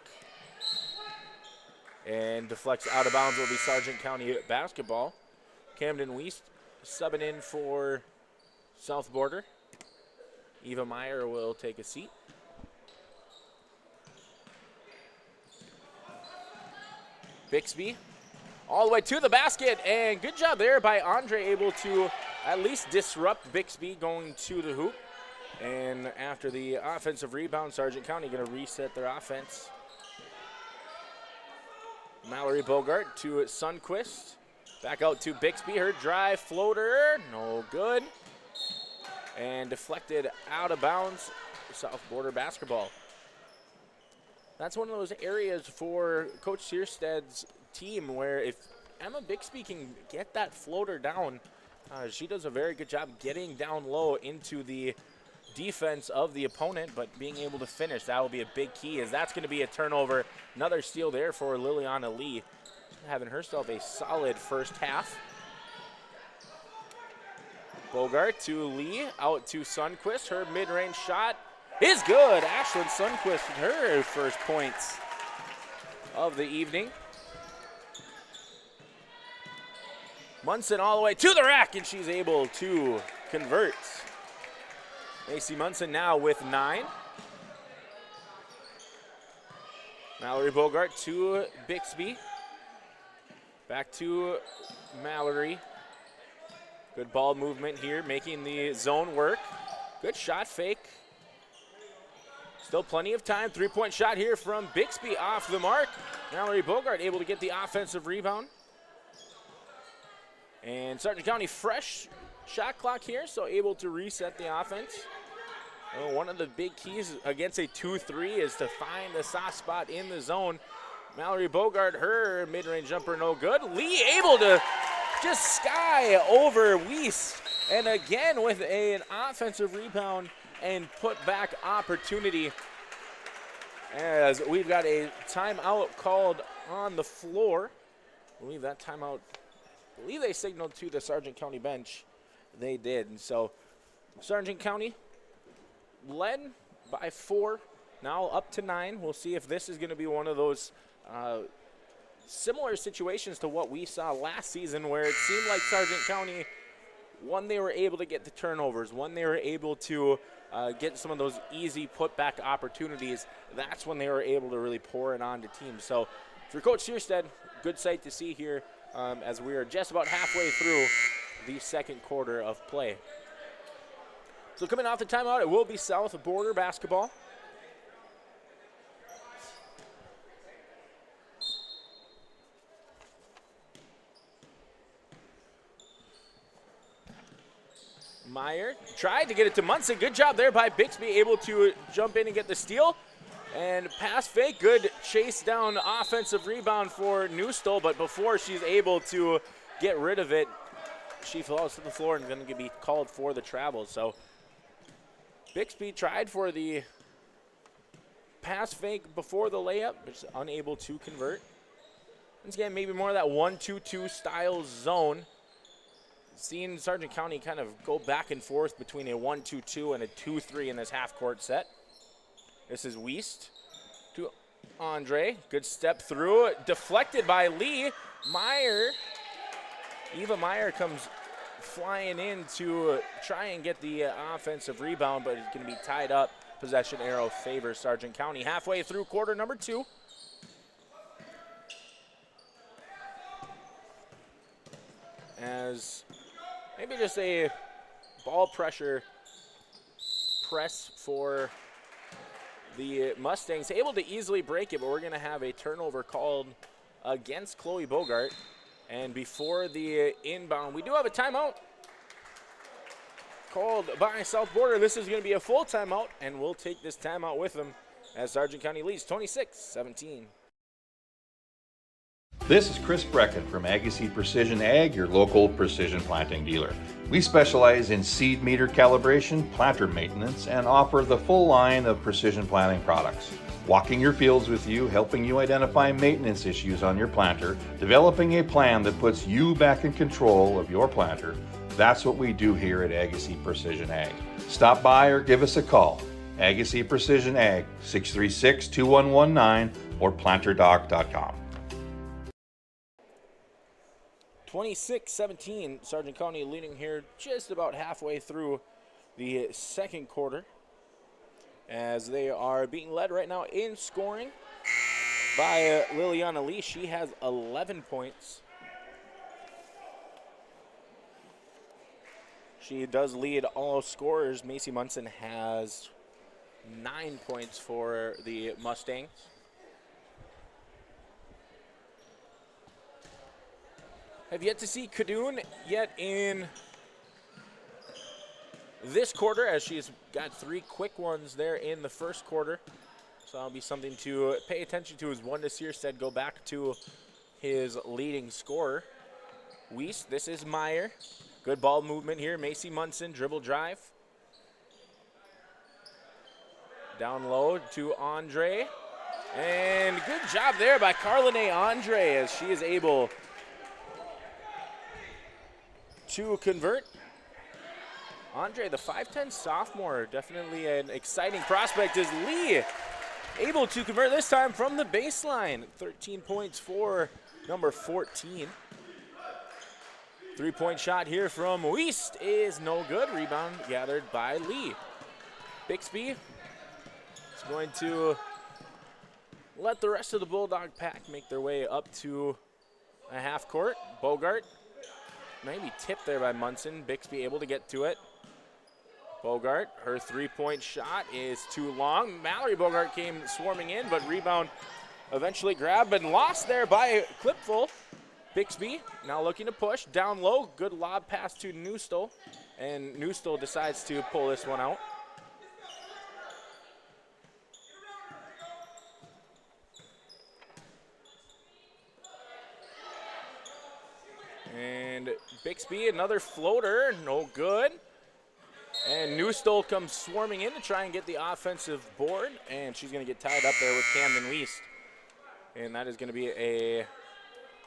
F: And deflects out of bounds will be Sargent County basketball. Camden Weist subbing in for South Border. Eva Meyer will take a seat. Bixby all the way to the basket, and good job there by Andre, able to at least disrupt Bixby going to the hoop. And after the offensive rebound, Sargent County going to reset their offense. Mallory Bogart to Sundquist. Back out to Bixby, her drive floater, no good. And deflected out of bounds, South Border basketball. That's one of those areas for Coach Searsted's team where if Emma Bixby can get that floater down, she does a very good job getting down low into the defense of the opponent, but being able to finish, that will be a big key, as that's going to be a turnover. Another steal there for Liliana Lee, having herself a solid first half. Bogart to Lee, out to Sundquist. Her mid-range shot is good. Ashlyn Sundquist with her first points of the evening. Munson all the way to the rack, and she's able to convert. Macy Munson now with 9. Mallory Bogart to Bixby. Back to Mallory. Good ball movement here, making the zone work. Good shot fake. Still plenty of time. 3-point shot here from Bixby off the mark. Mallory Bogart able to get the offensive rebound. And Sargent County fresh shot clock here, so able to reset the offense. Well, one of the big keys against a 2-3 is to find the soft spot in the zone. Mallory Bogart, her mid-range jumper no good. Lee able to just sky over Weiss. And again with an offensive rebound and put back opportunity, as we've got a timeout called on the floor. I believe that timeout, they signaled to the Sargent County bench. They did. And so Sargent County led by 4, now up to 9. We'll see if this is going to be one of those similar situations to what we saw last season, where it seemed like Sargent County, one, they were able to get the turnovers, one, they were able to get some of those easy putback opportunities. That's when they were able to really pour it on to teams. So for Coach Searstead, good sight to see here as we are just about halfway through the second quarter of play. So coming off the timeout, it will be South Border basketball. Meyer tried to get it to Munson. Good job there by Bixby, able to jump in and get the steal. And pass fake, good chase down offensive rebound for Newstall, but before she's able to get rid of it, she falls to the floor and going to be called for the travel. So Bixby tried for the pass fake before the layup, but is unable to convert. Once again, maybe more of that 1-2-2 style zone. Seeing Sargent County kind of go back and forth between a 1-2-2 and a 2-3 in this half-court set. This is Weist to Andre. Good step through. Deflected by Lee. Meyer. Eva Meyer comes flying in to try and get the offensive rebound, but it's going to be tied up. Possession arrow favors Sargent County. Halfway through quarter number 2. As maybe just a ball pressure press for the Mustangs. Able to easily break it, but we're going to have a turnover called against Chloe Bogart. And before the inbound, we do have a timeout called by South Border. This is going to be a full timeout, and we'll take this timeout with them as Sargent County leads 26-17.
G: This is Chris Brecken from Agassiz Precision Ag, your local precision planting dealer. We specialize in seed meter calibration, planter maintenance, and offer the full line of precision planting products. Walking your fields with you, helping you identify maintenance issues on your planter, developing a plan that puts you back in control of your planter. That's what we do here at Agassiz Precision Ag. Stop by or give us a call. Agassiz Precision Ag, 636-2119 or planterdoc.com.
F: 26-17, Sargent County leading here just about halfway through the second quarter, as they are being led right now in scoring by Liliana Lee. She has 11 points. She does lead all scorers. Macy Munson has 9 points for the Mustangs. Have yet to see Kadoon yet in this quarter, as she's got 3 quick ones there in the first quarter. So that'll be something to pay attention to as Wanda Searstead go back to his leading scorer. Weiss, this is Meyer. Good ball movement here. Macy Munson, dribble drive. Down low to Andre. And good job there by Carlene Andre, as she is able to convert. Andre, the 5'10 sophomore, definitely an exciting prospect, as Lee able to convert this time from the baseline. 13 points for number 14. 3-point shot here from Weist is no good. Rebound gathered by Lee. Bixby is going to let the rest of the Bulldog pack make their way up to a half court. Bogart maybe tipped there by Munson. Bixby able to get to it. Bogart, her 3-point shot is too long. Mallory Bogart came swarming in, but rebound eventually grabbed and lost there by Clipful. Bixby now looking to push. Down low, good lob pass to Newstall, and Newstall decides to pull this one out. And And Bixby, another floater, no good. And Newstole comes swarming in to try and get the offensive board, and she's going to get tied up there with Camden Weist. And that is going to be a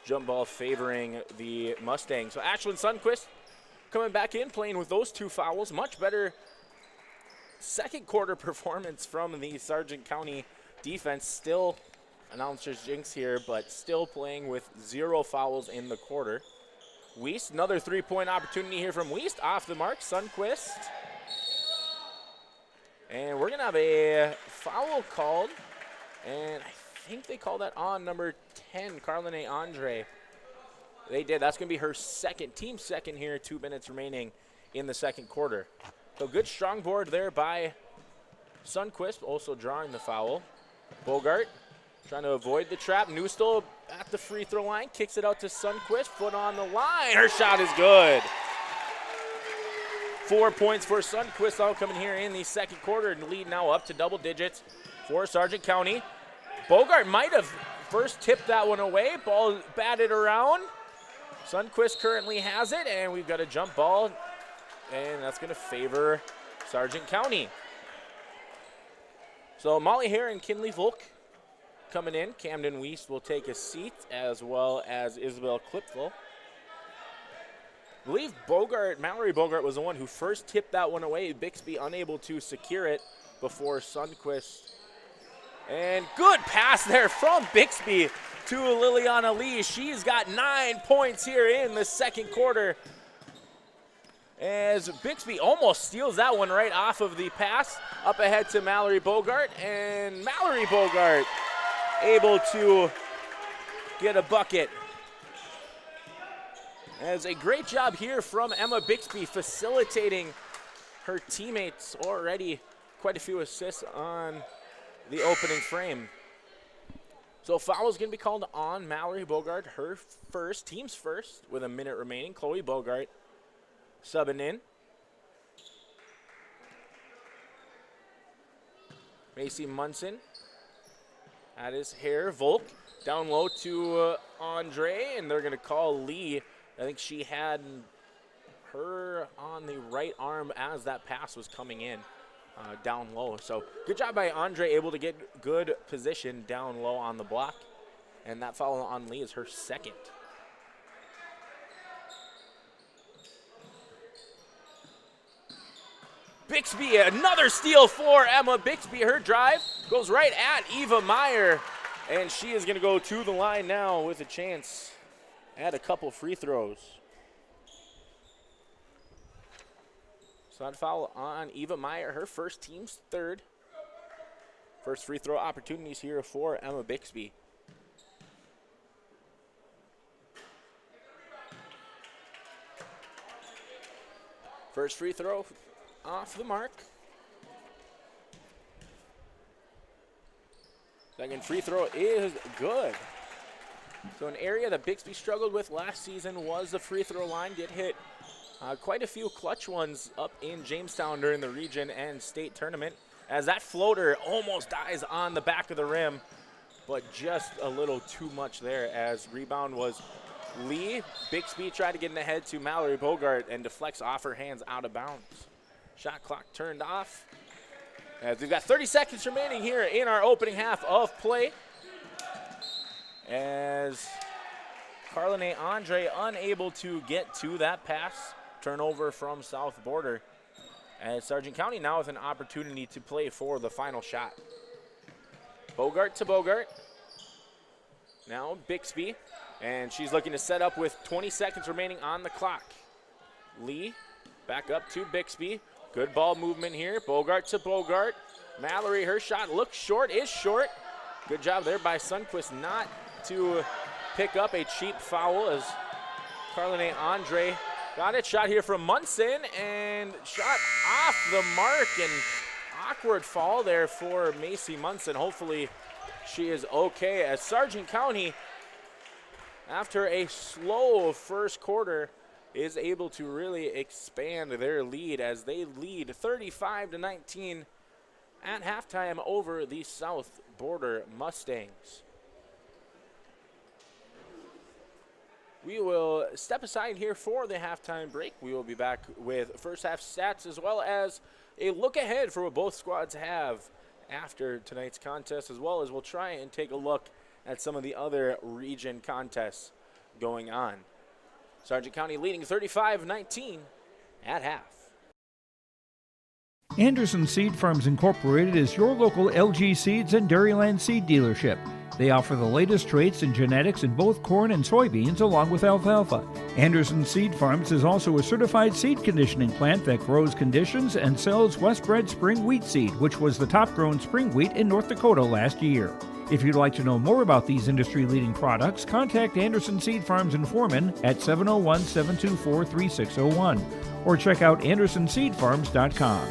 F: jump ball favoring the Mustangs. So Ashlyn Sundquist coming back in, playing with those 2 fouls. Much better second quarter performance from the Sargent County defense. Still, announcer's jinx here, but still playing with 0 fouls in the quarter. Weist, another 3-point opportunity here from Weist. Off the mark, Sundquist. And we're going to have a foul called, and I think they called that on number 10, Carlene Andre. They did. That's going to be her second, team second here, 2 minutes remaining in the second quarter. So good strong board there by Sundquist, also drawing the foul. Bogart trying to avoid the trap. Newstole at the free throw line, kicks it out to Sundquist, foot on the line. Her shot is good. 4 points for Sundquist, all coming here in the second quarter, and lead now up to double digits for Sargent County. Bogart might have first tipped that one away. Ball batted around. Sundquist currently has it, and we've got a jump ball, and that's going to favor Sargent County. So Molly Hare and Kinley Volk coming in. Camden Weist will take a seat, as well as Isabel Klipfel. I believe Mallory Bogart was the one who first tipped that one away. Bixby unable to secure it before Sundquist. And good pass there from Bixby to Liliana Lee. She's got 9 points here in the second quarter, as Bixby almost steals that one right off of the pass. Up ahead to Mallory Bogart, and Mallory Bogart able to get a bucket. As a great job here from Emma Bixby facilitating her teammates. Already quite a few assists on the opening frame. So foul is going to be called on Mallory Bogart, her first, team's first, with a minute remaining. Chloe Bogart subbing in. Macy Munson at his hair. Volk down low to Andre, and they're going to call Lee. I think she had her on the right arm as that pass was coming in down low. So good job by Andre, able to get good position down low on the block. And that foul on Lee is her second. Bixby, another steal for Emma Bixby. Her drive goes right at Eva Meyer, and she is going to go to the line now with a chance at a couple free throws. So that foul on Eva Meyer, her first, team's third. First free throw opportunities here for Emma Bixby. First free throw off the mark. Second free throw is good. So an area that Bixby struggled with last season was the free throw line. Did hit quite a few clutch ones up in Jamestown during the region and state tournament, as that floater almost dies on the back of the rim, but just a little too much there, as rebound was Lee. Bixby tried to get in the head to Mallory Bogart and deflects off her hands out of bounds. Shot clock turned off, as we've got 30 seconds remaining here in our opening half of play, as Carlene Andre unable to get to that pass. Turnover from South Border, as Sargent County now with an opportunity to play for the final shot. Bogart to Bogart. Now Bixby, and she's looking to set up with 20 seconds remaining on the clock. Lee back up to Bixby. Good ball movement here. Bogart to Bogart. Mallory, her shot looks short, is short. Good job there by Sundquist not to pick up a cheap foul, as Carlene Andre got it. Shot here from Munson, and shot off the mark, and awkward fall there for Macy Munson. Hopefully she is okay, as Sargent County, after a slow first quarter, is able to really expand their lead, as they lead 35-19 at halftime over the South Border Mustangs. we will step aside here for the halftime break. We will be back with first half stats as well as a look ahead for what both squads have after tonight's contest, as well as we'll try and take a look at some of the other region contests going on. Sargent County leading 35-19 at half.
D: Anderson Seed Farms Incorporated is your local LG Seeds and Dairyland seed dealership. They offer the latest traits and genetics in both corn and soybeans along with alfalfa. Anderson Seed Farms is also a certified seed conditioning plant that grows, conditions, and sells Westbred spring wheat seed, which was the top grown spring wheat in North Dakota last year. If you'd like to know more about these industry-leading products, contact Anderson Seed Farms in Foreman at 701-724-3601 or check out andersonseedfarms.com.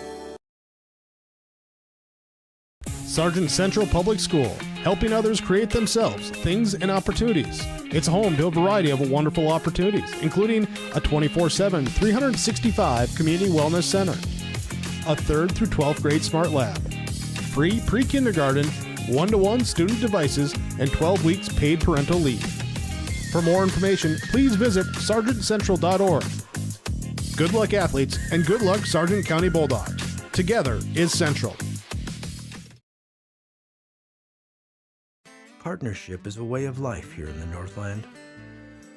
C: Sargent Central Public School, helping others create themselves things and opportunities. It's home to a variety of wonderful opportunities, including a 24/7, 365 community wellness center, a 3rd through 12th grade smart lab, free pre-kindergarten, 1-to-1 student devices, and 12 weeks paid parental leave. For more information, please visit sargentcentral.org. Good luck, athletes, and good luck, Sargent County Bulldogs. Together is Central.
H: Partnership is a way of life here in the Northland.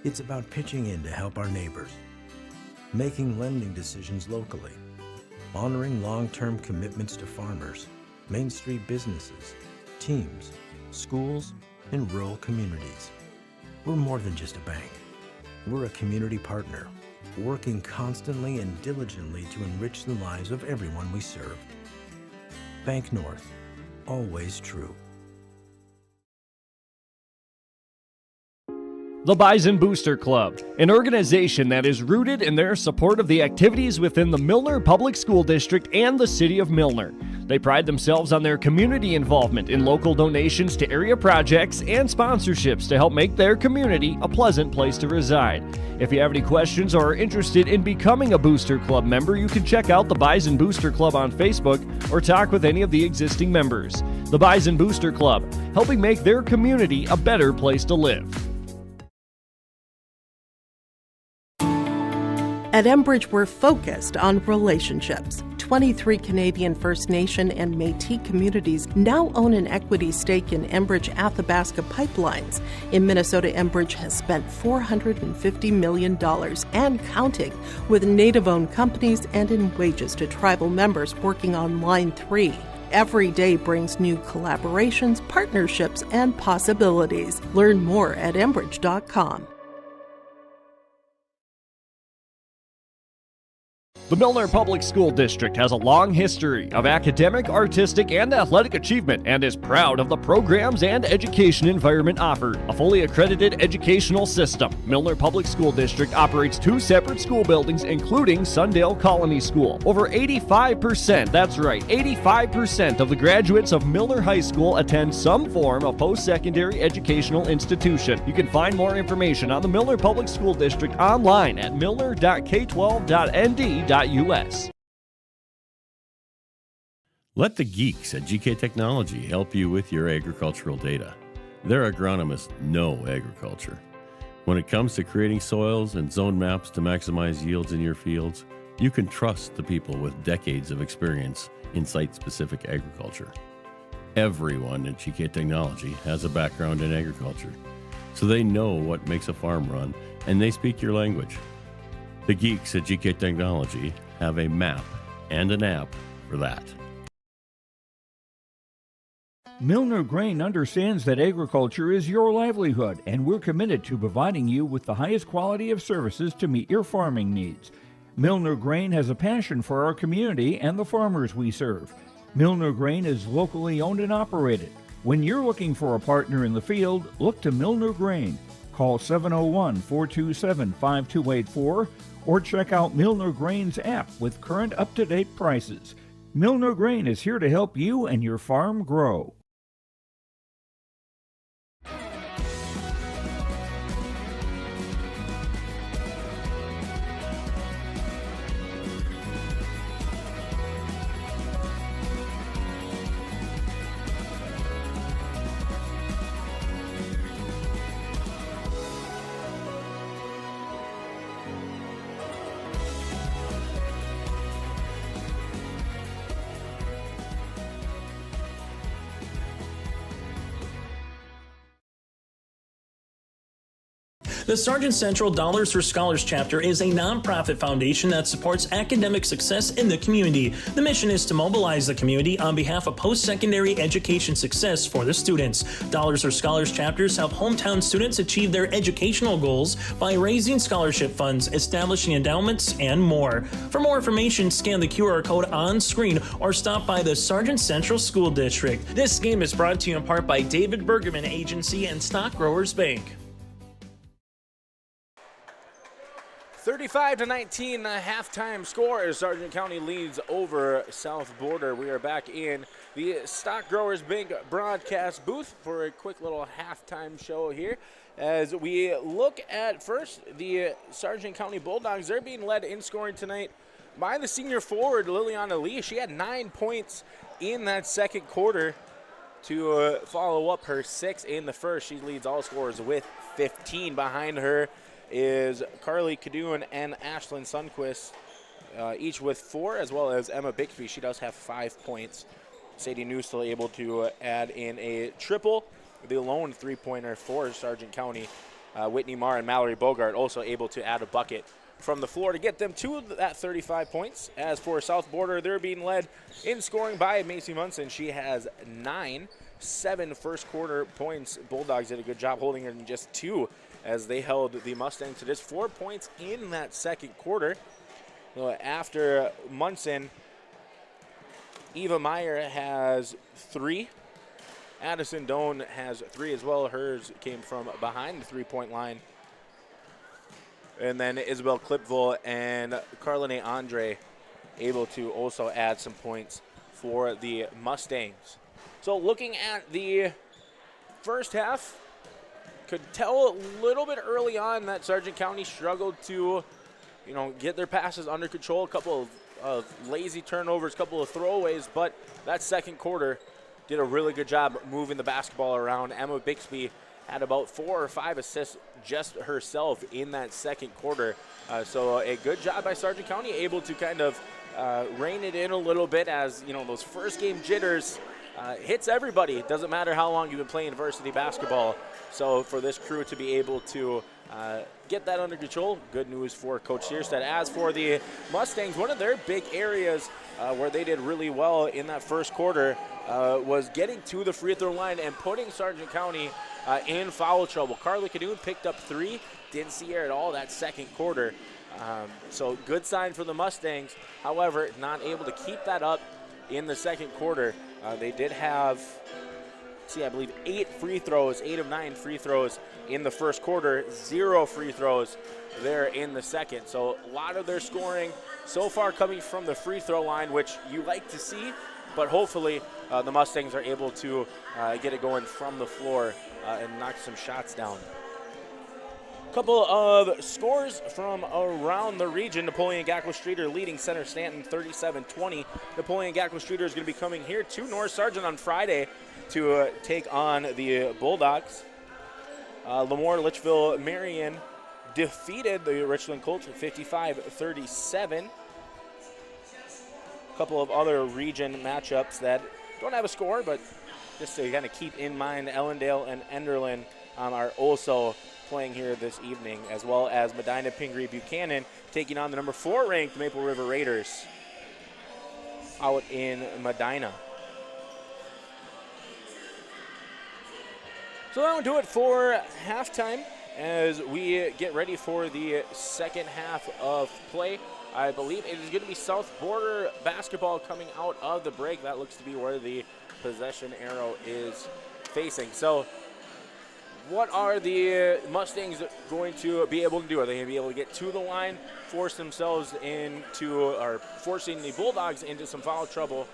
H: It's about pitching in to help our neighbors, making lending decisions locally, honoring long-term commitments to farmers, Main Street businesses, teams, schools, and rural communities. We're more than just a bank. We're a community partner, working constantly and diligently to enrich the lives of everyone we serve. Bank North, always true.
I: The Bison Booster Club, an organization that is rooted in their support of the activities within the Milner Public School District and the City of Milner. They pride themselves on their community involvement in local donations to area projects and sponsorships to help make their community a pleasant place to reside. If you have any questions or are interested in becoming a Booster Club member, you can check out the Bison Booster Club on Facebook or talk with any of the existing members. The Bison Booster Club, helping make their community a better place to live.
J: At Enbridge, we're focused on relationships. 23 Canadian First Nation and Métis communities now own an equity stake in Enbridge Athabasca Pipelines. In Minnesota, Enbridge has spent $450 million and counting with Native-owned companies and in wages to tribal members working on Line 3. Every day brings new collaborations, partnerships, and possibilities. Learn more at Enbridge.com.
I: The Milner Public School District has a long history of academic, artistic, and athletic achievement and is proud of the programs and education environment offered. A fully accredited educational system, Milner Public School District operates 2 separate school buildings, including Sundale Colony School. Over 85%, that's right, 85% of the graduates of Milner High School attend some form of post-secondary educational institution. You can find more information on the Milner Public School District online at milner.k12.nd.us.
K: Let the geeks at GK Technology help you with your agricultural data. Their agronomists know agriculture. When it comes to creating soils and zone maps to maximize yields in your fields, you can trust the people with decades of experience in site-specific agriculture. Everyone at GK Technology has a background in agriculture, so they know what makes a farm run, and they speak your language. The geeks at GK Technology have a map and an app for that.
D: Milner Grain understands that agriculture is your livelihood, and we're committed to providing you with the highest quality of services to meet your farming needs. Milner Grain has a passion for our community and the farmers we serve. Milner Grain is locally owned and operated. When you're looking for a partner in the field, look to Milner Grain. Call 701-427-5284 or check out Milner Grain's app with current up-to-date prices. Milner Grain is here to help you and your farm grow.
L: The Sargent Central Dollars for Scholars chapter is a nonprofit foundation that supports academic success in the community. The mission is to mobilize the community on behalf of post-secondary education success for the students. Dollars for Scholars chapters help hometown students achieve their educational goals by raising scholarship funds, establishing endowments, and more. For more information, scan the QR code on screen or stop by the Sargent Central School District. This game is brought to you in part by David Bergman Agency and Stock Growers Bank.
F: 35-19, the halftime score as Sargent County leads over South Border. We are back in the Stock Growers Bank broadcast booth for a quick little halftime show here as we look at first the Sargent County Bulldogs. They're being led in scoring tonight by the senior forward, Liliana Lee. She had 9 points in that second quarter to follow up her 6 in the first. She leads all scorers with 15. Behind her is Carly Cadoon and Ashlyn Sundquist, each with 4, as well as Emma Bixby. She does have 5 points. Sadie Newstill able to add in a triple, the lone three-pointer for Sargent County. Whitney Marr and Mallory Bogart also able to add a bucket from the floor to get them to that 35 points. As for South Border, they're being led in scoring by Macy Munson. She has 7 first quarter points. Bulldogs did a good job holding her in just 2 as they held the Mustangs to just 4 points in that second quarter. After Munson, Eva Meyer has 3. Addison Doan has 3 as well. Hers came from behind the three-point line. And then Isabel Clipville and Carlene Andre able to also add some points for the Mustangs. So looking at the first half, could tell a little bit early on that Sargent County struggled to, get their passes under control. A couple of lazy turnovers, a couple of throwaways, but that second quarter did a really good job moving the basketball around. Emma Bixby had about 4 or 5 assists just herself in that second quarter. So a good job by Sargent County, able to kind of rein it in a little bit as, those first game jitters hits everybody. It doesn't matter how long you've been playing varsity basketball. So for this crew to be able to get that under control, good news for Coach Searstead. As for the Mustangs, one of their big areas where they did really well in that first quarter was getting to the free throw line and putting Sargent County in foul trouble. Carly Cadoon picked up 3, didn't see her at all that second quarter. So good sign for the Mustangs. However, not able to keep that up in the second quarter. They did have, I believe 8 free throws, 8 of 9 free throws in the first quarter, 0 free throws there in the second. So a lot of their scoring so far coming from the free throw line, which you like to see, but hopefully the Mustangs are able to get it going from the floor and knock some shots down. A couple of scores from around the region. Napoleon Gackel Streeter leading Center Stanton 37-20. Napoleon Gackel Streeter is going to be coming here to North Sargent on Friday to take on the Bulldogs. Lemoore Litchfield Marion defeated the Richland Colts 55-37. A couple of other region matchups that don't have a score, but just to kind of keep in mind, Ellendale and Enderlin are also playing here this evening, as well as Medina Pingree Buchanan taking on the number 4 ranked Maple River Raiders out in Medina. So that'll do it for halftime as we get ready for the second half of play. I believe it is going to be South Border basketball coming out of the break. That looks to be where the possession arrow is facing. So what are the Mustangs going to be able to do? Are they going to be able to get to the line, force themselves into, or forcing the Bulldogs into some foul trouble,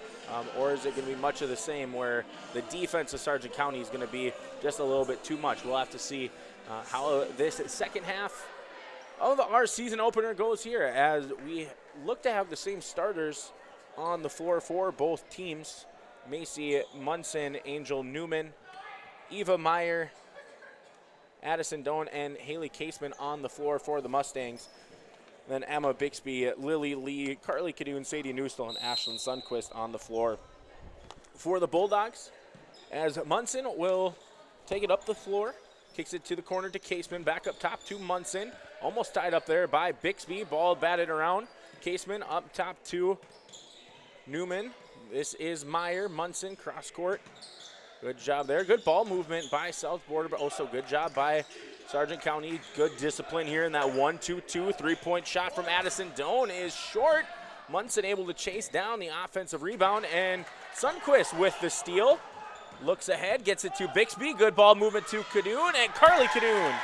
F: or is it going to be much of the same where the defense of Sargent County is going to be just a little bit too much? We'll have to see how this second half of our season opener goes here as we look to have the same starters on the floor for both teams. Macy Munson, Angel Newman, Eva Meyer, Addison Doan, and Haley Caseman on the floor for the Mustangs. Then Emma Bixby, Lily Lee, Carly Cadoon, Sadie Newstill, and Ashlyn Sundquist on the floor for the Bulldogs. As Munson will take it up the floor Kicks it to the corner to Caseman. Back up top to Munson. Almost tied up there by Bixby. Ball batted around. Caseman up top to Newman. This is Meyer. Munson cross court. Good job there. Good ball movement by South Border, but also good job by Sargent County. Good discipline here in that 1-2-2 3-point shot from Addison Doan is short. Munson able to chase down the offensive rebound, and Sundquist with the steal. Looks ahead, gets it to Bixby. Good ball movement to Cadoon, and Carly Cadoon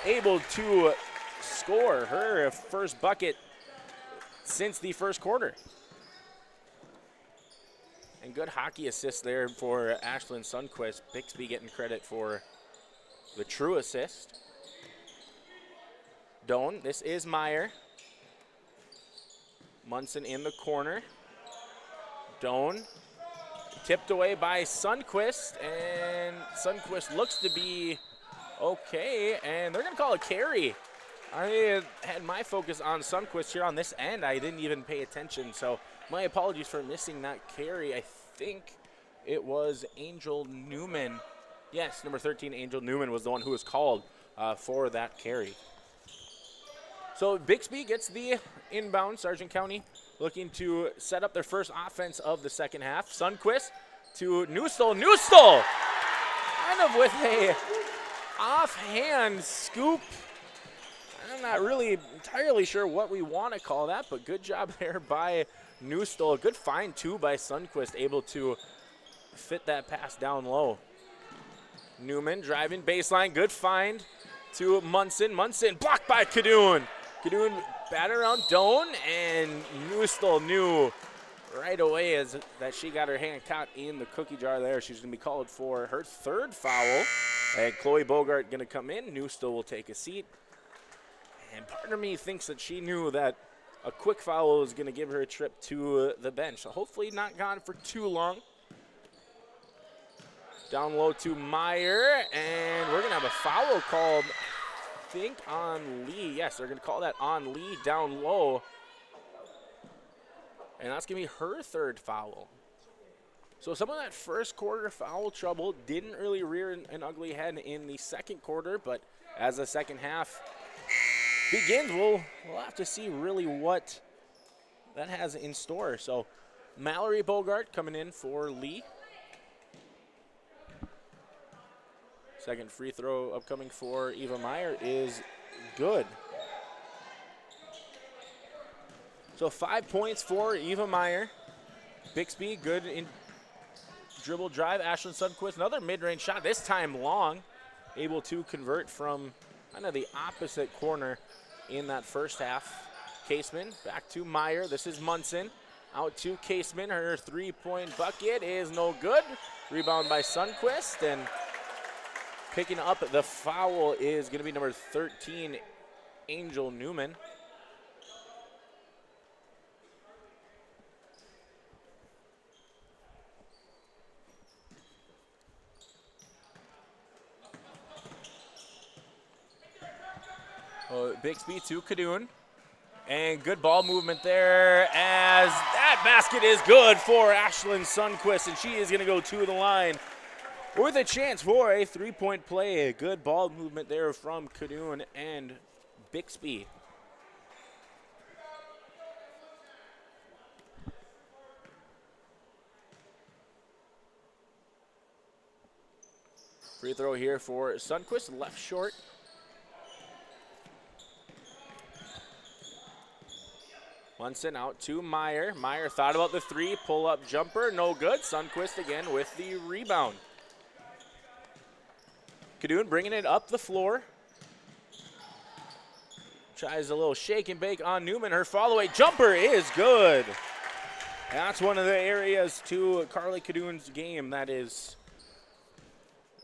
F: able to score her first bucket since the first quarter. And good hockey assist there for Ashlyn Sundquist. Bixby getting credit for the true assist. Doan, this is Meyer. Munson in the corner. Doan tipped away by Sundquist, and Sundquist looks to be okay, and they're going to call a carry. I had my focus on Sundquist here on this end. I didn't even pay attention, so my apologies for missing that carry. I think it was Angel Newman. Yes, number 13, Angel Newman, was the one who was called for that carry. So Bixby gets the inbound. Sargent County looking to set up their first offense of the second half. Sundquist to Newstall. Newstall kind of with a offhand scoop. I'm not really entirely sure what we want to call that, but good job there by Newstall. Good find, too, by Sundquist, able to fit that pass down low. Newman driving baseline. Good find to Munson. Munson blocked by Cadoon. Cadoon batted around Doan, and Newstall knew right away that she got her hand caught in the cookie jar there. She's going to be called for her third foul. And Chloe Bogart going to come in. Newstall will take a seat. And part of me thinks that she knew that a quick foul was going to give her a trip to the bench. So hopefully not gone for too long. Down low to Meyer, and we're going to have a foul called, I think, on Lee. Yes, they're going to call that on Lee down low. And that's going to be her third foul. So some of that first quarter foul trouble didn't really rear an ugly head in the second quarter, but as the second half begins, we'll have to see really what that has in store. So Mallory Bogart coming in for Lee. Second free throw upcoming for Eva Meyer is good. So 5 points for Eva Meyer. Bixby good in dribble drive. Ashlyn Sundquist, another mid-range shot, this time long. Able to convert from kind of the opposite corner in that first half. Caseman back to Meyer. This is Munson. Out to Caseman. Her three-point bucket is no good. Rebound by Sundquist, and picking up the foul is going to be number 13, Angel Newman. Bixby to Cadoon. And good ball movement there as that basket is good for Ashlyn Sundquist, and she is going to go to the line with a chance for a three-point play. A good ball movement there from Cadoon and Bixby. Free throw here for Sundquist, left short. Munson out to Meyer. Meyer thought about the three, pull-up jumper, no good. Sundquist again with the rebound. Cadoon bringing it up the floor. Tries a little shake and bake on Newman. Her follow-away jumper is good. That's one of the areas to Carly Cadoon's game that is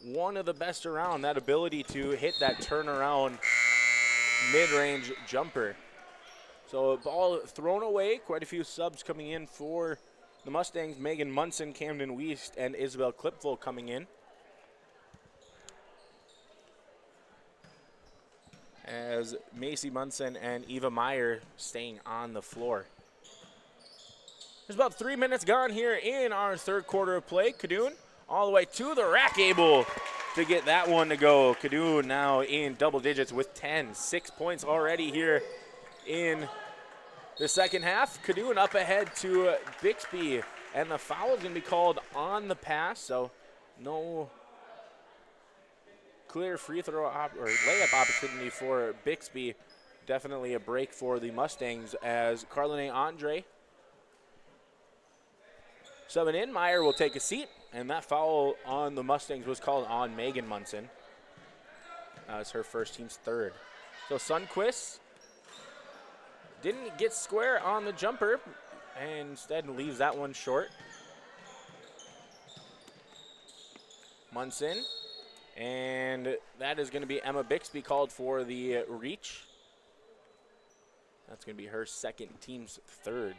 F: one of the best around, that ability to hit that turnaround mid-range jumper. So ball thrown away. Quite a few subs coming in for the Mustangs. Megan Munson, Camden Wiest, and Isabel Klipfel coming in. As Macy Munson and Eva Meyer staying on the floor. There's about 3 minutes gone here in our third quarter of play. Cadoon all the way to the rack, able to get that one to go. Cadoon now in double digits with 10. 6 points already here in the second half. Cadoon up ahead to Bixby, and the foul is going to be called on the pass, so no clear free throw or layup opportunity for Bixby. Definitely a break for the Mustangs as Carlene Andre subbing in. Meyer will take a seat, and that foul on the Mustangs was called on Megan Munson. It's her first, team's third. So Sundquist didn't get square on the jumper and instead leaves that one short. Munson, and that is going to be Emma Bixby called for the reach. That's going to be her second, team's third.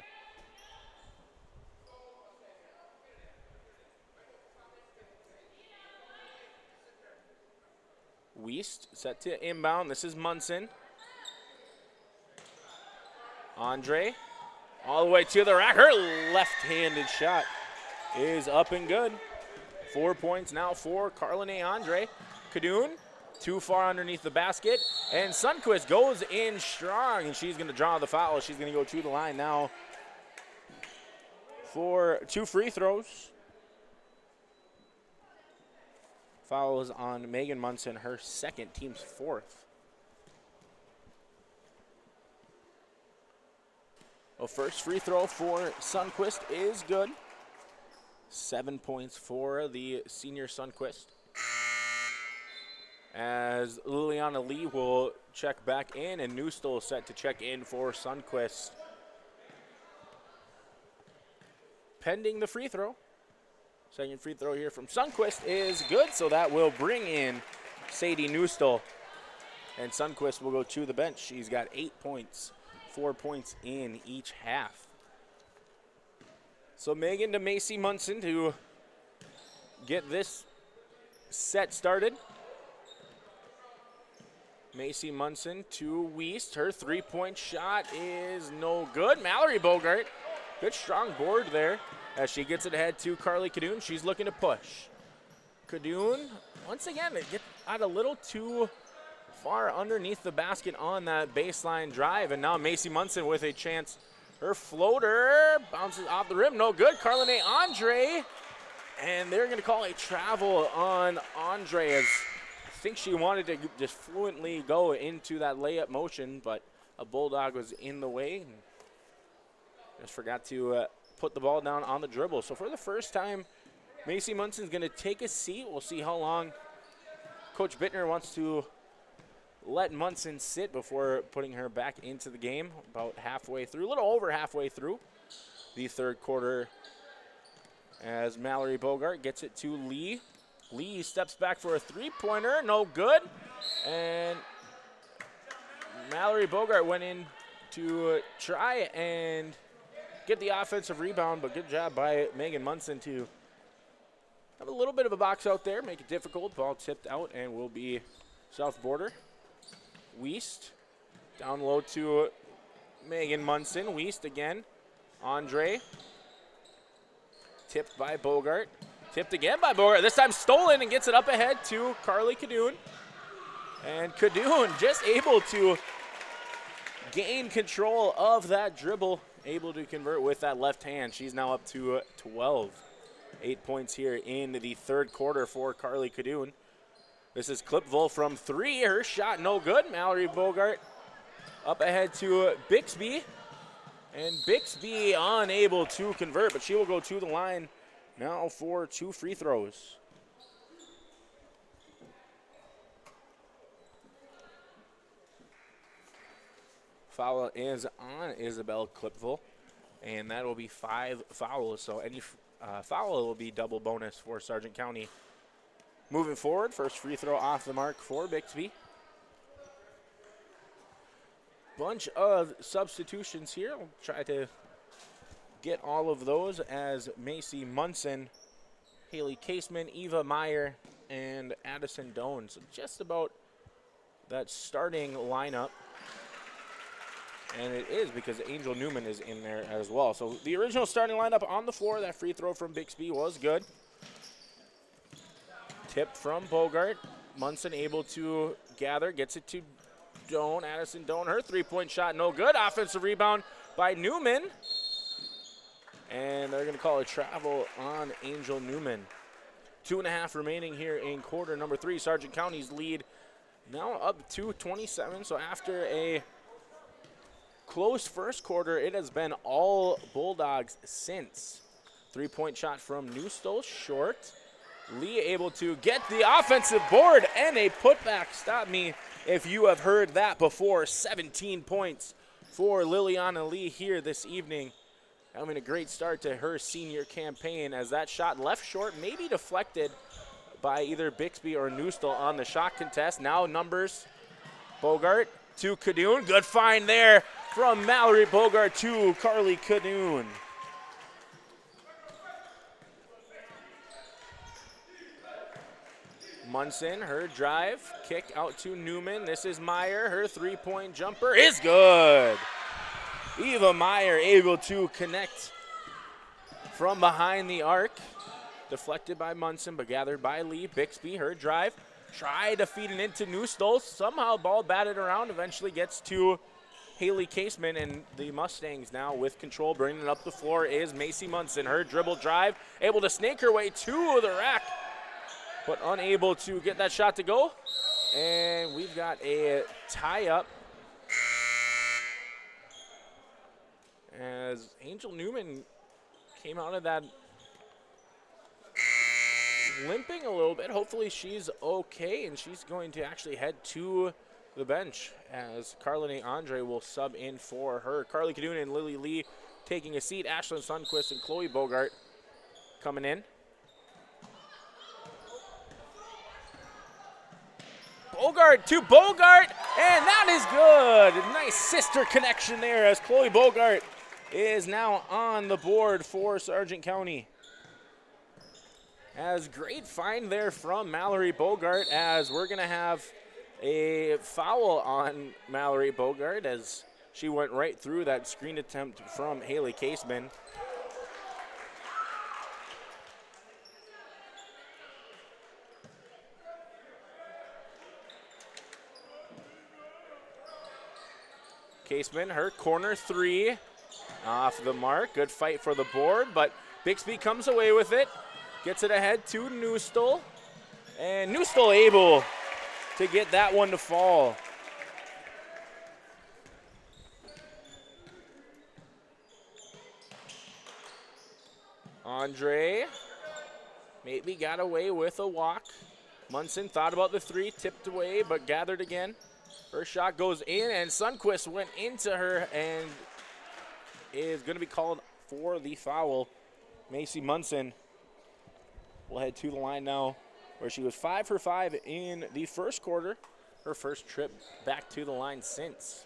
F: Wiest set to inbound. This is Munson. Andre all the way to the rack. Her left-handed shot is up and good. 4 points now for Carlene Andre. Cadoon too far underneath the basket, and Sundquist goes in strong, and she's going to draw the foul. She's going to go to the line now for 2 free throws. Foul is on Megan Munson, her second, team's fourth. Well, first free throw for Sundquist is good. 7 points for the senior Sundquist. As Liliana Lee will check back in, and Newstall set to check in for Sundquist. Pending the free throw. Second free throw here from Sundquist is good, so that will bring in Sadie Newstall. And Sundquist will go to the bench. She's got 8 points, 4 points in each half. So Megan to Macy Munson to get this set started. Macy Munson to Wiest. Her three-point shot is no good. Mallory Bogart, good strong board there as she gets it ahead to Carly Cadoon. She's looking to push. Cadoon, once again, it gets out a little too far underneath the basket on that baseline drive, and now Macy Munson with a chance. Her floater bounces off the rim, no good. Carlene Andre, and they're going to call a travel on Andre as I think she wanted to just fluently go into that layup motion, but a Bulldog was in the way and just forgot to put the ball down on the dribble. So for the first time, Macy Munson's going to take a seat. We'll see how long Coach Bittner wants to let Munson sit before putting her back into the game. About halfway through, a little over halfway through the third quarter, as Mallory Bogart gets it to Lee. Lee steps back for a three-pointer, no good. And Mallory Bogart went in to try and get the offensive rebound, but good job by Megan Munson to have a little bit of a box out there, make it difficult. Ball tipped out and will be south border. Wiest down low to Megan Munson. Wiest again. Andre tipped by Bogart. Tipped again by Bogart. This time stolen and gets it up ahead to Carly Cadoon. And Cadoon just able to gain control of that dribble. Able to convert with that left hand. She's now up to 12. 8 points here in the third quarter for Carly Cadoon. This is Clipville from three. Her shot no good. Mallory Bogart up ahead to Bixby. And Bixby unable to convert, but she will go to the line now for 2 free throws. Foul is on Isabel Clipville, and that will be 5 fouls. So any foul will be double bonus for Sargent County. Moving forward, first free throw off the mark for Bixby. Bunch of substitutions here. We'll try to get all of those as Macy Munson, Haley Caseman, Eva Meyer, and Addison Doan. So just about that starting lineup. And it is because Angel Newman is in there as well. So the original starting lineup on the floor. That free throw from Bixby was good. Tip from Bogart. Munson able to gather, gets it to Doan. Addison Doan, her three-point shot, no good. Offensive rebound by Newman. And they're going to call a travel on Angel Newman. 2.5 remaining here in quarter number 3. Sargent County's lead now up to 27. So after a close first quarter, it has been all Bulldogs since. Three-point shot from Newstole, short. Lee able to get the offensive board and a putback. Stop me if you have heard that before. 17 points for Liliana Lee here this evening. Having a great start to her senior campaign as that shot left short, maybe deflected by either Bixby or Newstole on the shot contest. Now numbers, Bogart to Cadoon. Good find there from Mallory Bogart to Carly Cadoon. Munson, her drive, kick out to Newman. This is Meyer. Her three-point jumper is good. Eva Meyer able to connect from behind the arc. Deflected by Munson, but gathered by Lee. Bixby, her drive. Tried to feed it into Newstole. Somehow ball batted around. Eventually gets to Haley Caseman, and the Mustangs now with control. Bringing it up the floor is Macy Munson. Her dribble drive. Able to snake her way to the rack, but unable to get that shot to go. And we've got a tie-up as Angel Newman came out of that limping a little bit. Hopefully she's okay, and she's going to actually head to the bench as Carlene Andre will sub in for her. Carly Cadoon and Lily Lee taking a seat. Ashlyn Sundquist and Chloe Bogart coming in. Bogart to Bogart, and that is good. Nice sister connection there as Chloe Bogart is now on the board for Sargent County. As great find there from Mallory Bogart, as we're going to have a foul on Mallory Bogart as she went right through that screen attempt from Haley Caseman. Caseman, her corner three off the mark. Good fight for the board, but Bixby comes away with it. Gets it ahead to Newstole. And Newstole able to get that one to fall. Andre maybe got away with a walk. Munson thought about the three, tipped away, but gathered again. Her shot goes in, and Sundquist went into her and is going to be called for the foul. Macy Munson will head to the line now, where she was 5 for 5 in the first quarter. Her first trip back to the line since.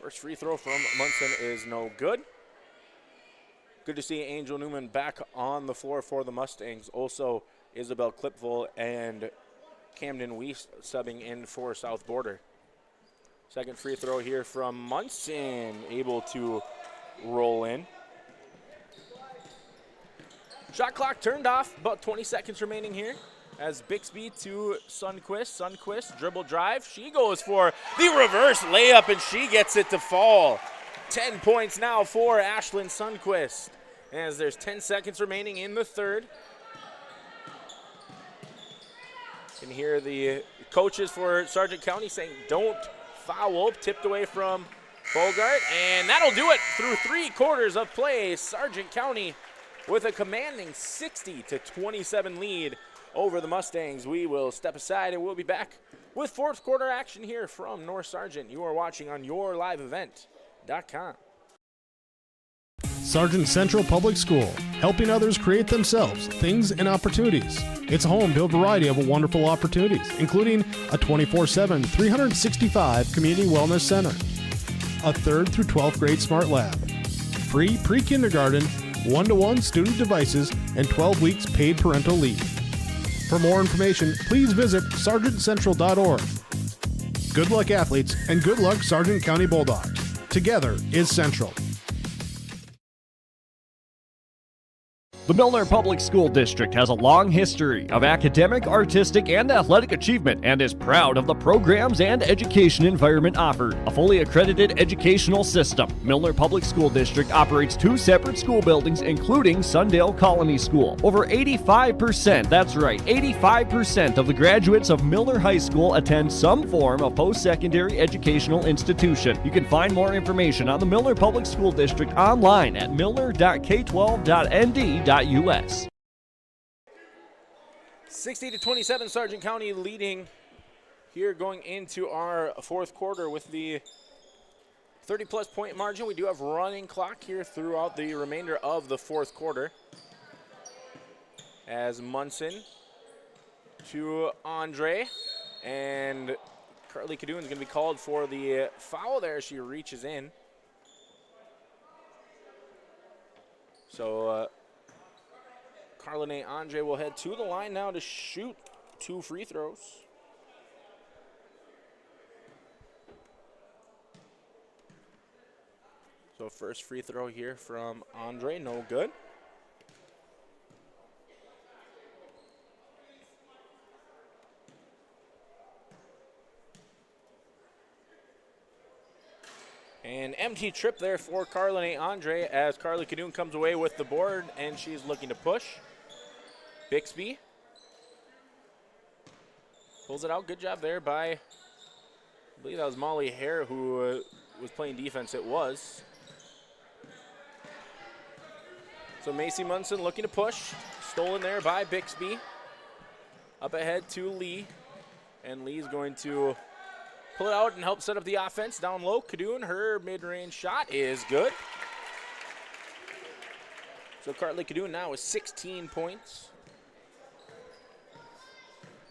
F: First free throw from Munson is no good. Good to see Angel Newman back on the floor for the Mustangs. Also, Isabel Clipville and Camden Weiss subbing in for South Border. Second free throw here from Munson, able to roll in. Shot clock turned off, about 20 seconds remaining here as Bixby to Sundquist. Sundquist dribble drive. She goes for the reverse layup, and she gets it to fall. 10 points now for Ashlyn Sundquist as there's 10 seconds remaining in the third. You can hear the coaches for Sargent County saying don't foul. Tipped away from Bogart, and that'll do it through 3 quarters of play. Sargent County with a commanding 60-27 lead over the Mustangs. We will step aside and we'll be back with fourth quarter action here from North Sargent. You are watching on YourLiveEvent.com.
C: Sargent Central Public School, helping others create themselves things and opportunities. It's home to a variety of wonderful opportunities, including a 24/7, 365 community wellness center, a 3rd through 12th grade smart lab, free pre-kindergarten, 1-to-1 student devices, and 12 weeks paid parental leave. For more information, please visit sargentcentral.org. Good luck, athletes, and good luck, Sargent County Bulldogs. Together is Central.
I: The Milner Public School District has a long history of academic, artistic, and athletic achievement and is proud of the programs and education environment offered. A fully accredited educational system, Milner Public School District operates 2 separate school buildings, including Sundale Colony School. Over 85%, that's right, 85% of the graduates of Milner High School attend some form of post-secondary educational institution. You can find more information on the Milner Public School District online at milner.k12.nd.us.
F: 60-27, Sargent County leading here going into our fourth quarter with the 30-plus point margin. We do have running clock here throughout the remainder of the fourth quarter. As Munson to Andre, and Carly Cadoon is going to be called for the foul there. She reaches in. So Carlene Andre will head to the line now to shoot 2 free throws. So first free throw here from Andre, no good. An empty trip there for Carlene Andre as Carly Cadoon comes away with the board and she's looking to push. Bixby pulls it out. Good job there by, I believe that was Molly Hare who was playing defense. It was. So Macy Munson looking to push. Stolen there by Bixby. Up ahead to Lee. And Lee's going to pull it out and help set up the offense. Down low, Cadoon, her mid-range shot is good. So Carly Cadoon now with 16 points.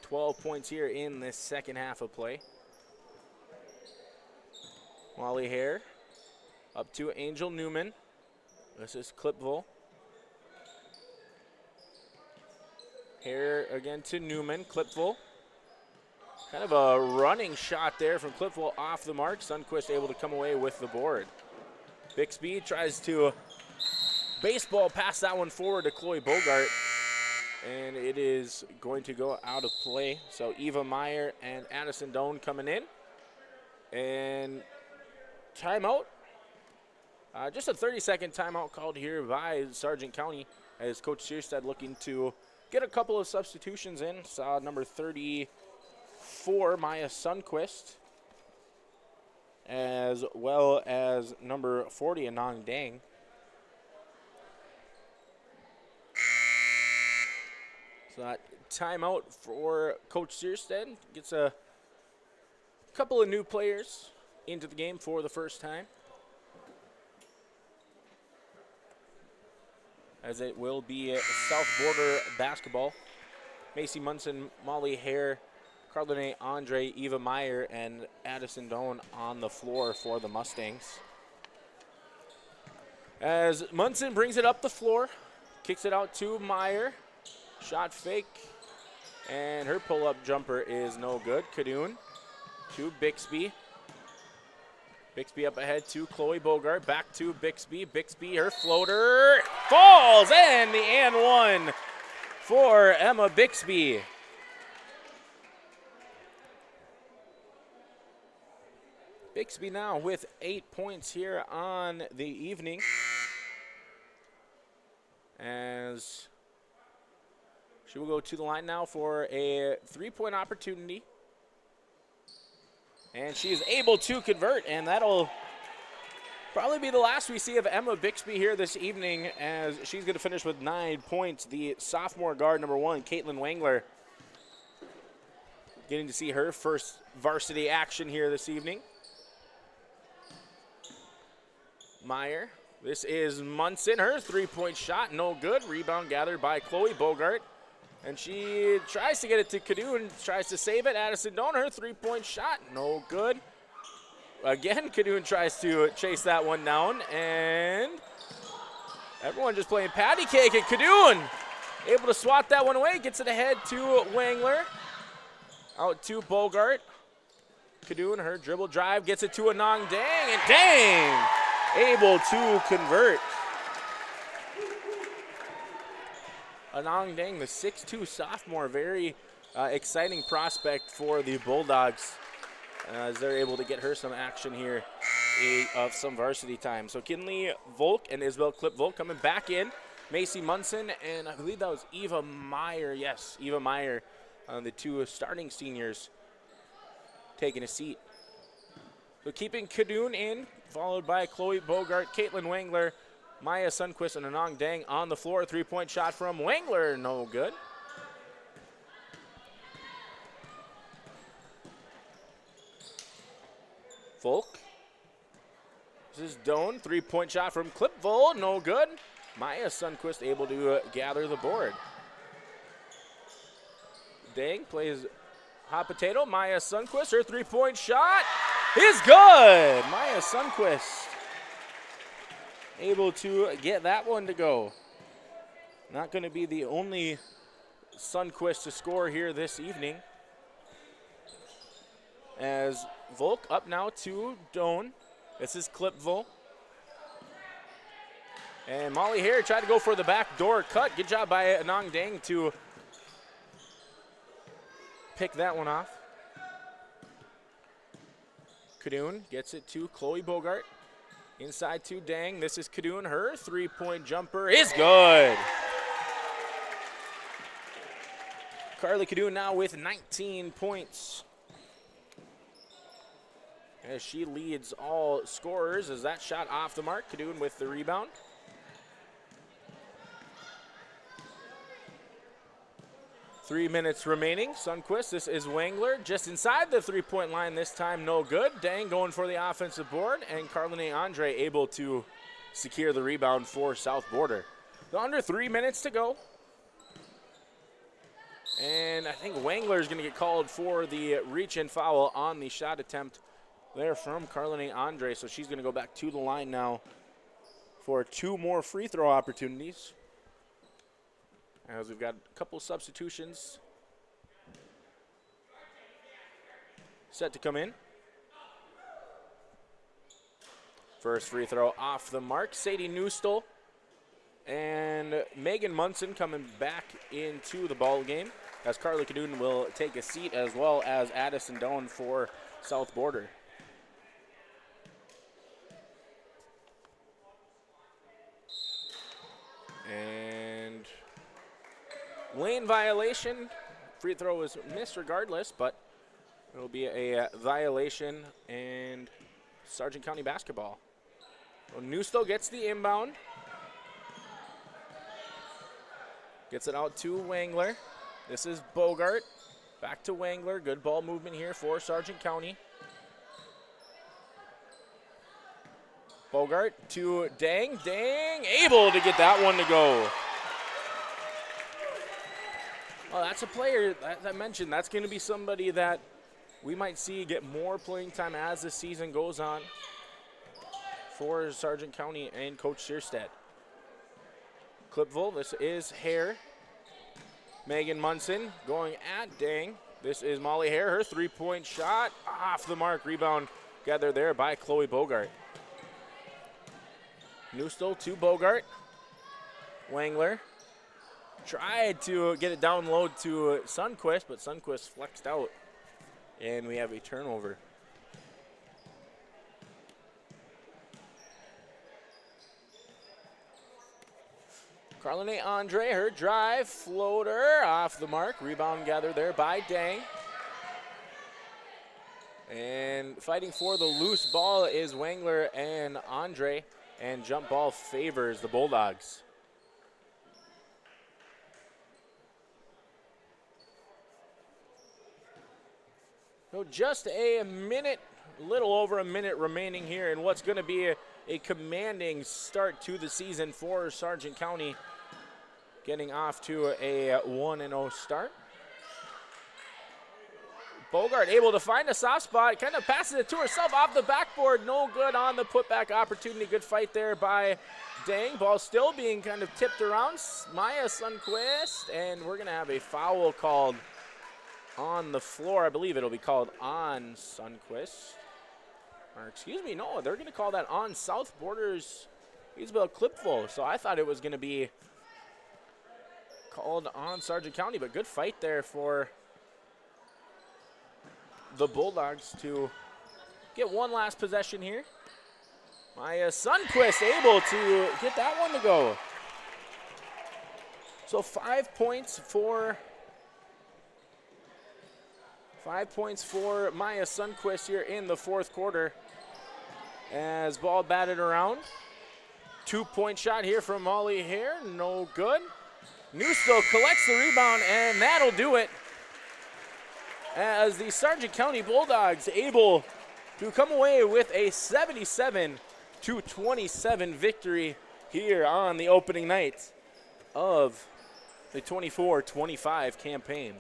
F: 12 points here in this second half of play. Molly Hare up to Angel Newman. This is Clipville. Hare again to Newman, Clipville. Kind of a running shot there from Clipville off the mark. Sundquist able to come away with the board. Bixby tries to baseball pass that one forward to Chloe Bogart. And it is going to go out of play. So Eva Meyer and Addison Doan coming in. And timeout. Just a 30-second timeout called here by Sargent County as Coach Searstead looking to get a couple of substitutions in. Saw number 34, Maya Sundquist, as well as number 40, Anong Dang. So that timeout for Coach Searstead gets a couple of new players into the game for the first time, as it will be South Border basketball. Macy Munson, Molly Hare, Carlene Andre, Eva Meyer, and Addison Doan on the floor for the Mustangs. As Munson brings it up the floor, kicks it out to Meyer. Shot fake, and her pull-up jumper is no good. Cadoon to Bixby. Bixby up ahead to Chloe Bogart. Back to Bixby. Bixby, her floater falls, and the and one for Emma Bixby. Bixby now with 8 points here on the evening, as she will go to the line now for a 3-point opportunity. And she is able to convert, and that'll probably be the last we see of Emma Bixby here this evening, as she's going to finish with 9 points. The sophomore guard, number 1, Caitlin Wangler, getting to see her first varsity action here this evening. Meyer, this is Munson, her 3-point shot, no good. Rebound gathered by Chloe Bogart. And she tries to get it to Cadoon, tries to save it. Addison Doan, her 3-point shot, no good. Again, Cadoon tries to chase that one down, and everyone just playing patty cake, and Cadoon able to swat that one away, gets it ahead to Wangler. Out to Bogart. Cadoon, her dribble drive, gets it to Anong Dang, and Dang able to convert. Anong Dang, the 6'2 sophomore, very exciting prospect for the Bulldogs as they're able to get her some action here of some varsity time. So Kinley Volk and Isabel Clip Volk coming back in. Macy Munson and I believe that was Eva Meyer. Yes, Eva Meyer, the two starting seniors taking a seat. So keeping Kadoon in, followed by Chloe Bogart, Caitlin Wangler, Maya Sundquist, and Anong Dang on the floor. 3-point shot from Wangler, no good. Volk. This is Doan, 3-point shot from Clipville, no good. Maya Sundquist able to gather the board. Dang plays hot potato. Maya Sundquist, her 3-point shot is good. Maya Sundquist able to get that one to go. Not going to be the only Sundquist to score here this evening. As Volk up now to Doan. This is Clipville. And Molly Hare tried to go for the back door cut. Good job by Anong Dang to pick that one off. Kadoon gets it to Chloe Bogart. Inside to Dang. This is Kadoon. Her 3-point jumper is good. Carly Kadoon now with 19 points. As she leads all scorers as that shot off the mark. Kadoon with the rebound. Three minutes remaining. Sundquist, this is Wangler. Just inside the 3-point line this time, no good. Dang going for the offensive board, and Carlene Andre able to secure the rebound for South Border. So under 3 minutes to go. And I think Wangler is going to get called for the reach-in foul on the shot attempt there from Carlene Andre. So she's going to go back to the line now for 2 more free throw opportunities. As we've got a couple substitutions set to come in. First free throw off the mark. Sadie Newstall and Megan Munson coming back into the ball game as Carly Kadoon will take a seat, as well as Addison Doan for South Border. And lane violation. Free throw was missed regardless, but it will be a violation and Sargent County basketball. So Newstall gets the inbound. Gets it out to Wangler. This is Bogart. Back to Wangler. Good ball movement here for Sargent County. Bogart to Dang. Dang able to get that one to go. Well, that's a player, as I mentioned, that's going to be somebody that we might see get more playing time as the season goes on for Sargent County and Coach Shearstead. Clipville, this is Hare. Megan Munson going at Dang. This is Molly Hare, her 3-point shot off the mark. Rebound gathered there by Chloe Bogart. Newstall to Bogart. Wangler tried to get it down low to Sundquist, but Sundquist flexed out, and we have a turnover. Carlene Andre, her drive, floater off the mark. Rebound gathered there by Dang. And fighting for the loose ball is Wangler and Andre, and jump ball favors the Bulldogs. So just a minute, a little over a minute remaining here in what's going to be a commanding start to the season for Sargent County, getting off to a 1-0 start. Bogart able to find a soft spot, kind of passes it to herself off the backboard. No good on the putback opportunity. Good fight there by Dang. Ball still being kind of tipped around. Maya Sundquist, and we're going to have a foul called on the floor. I believe it'll be called on Sundquist. Or excuse me, no, they're going to call that on South Border's Isabel Clipful. So I thought it was going to be called on Sargent County, but good fight there for the Bulldogs to get one last possession here. Maya Sundquist able to get that one to go. So 5 points for Maya Sundquist here in the fourth quarter. As ball batted around. 2-point shot here from Molly Hare, no good. Newstill collects the rebound, and that'll do it. As the Sargent County Bulldogs able to come away with a 77-27 victory here on the opening night of the 24-25 campaign.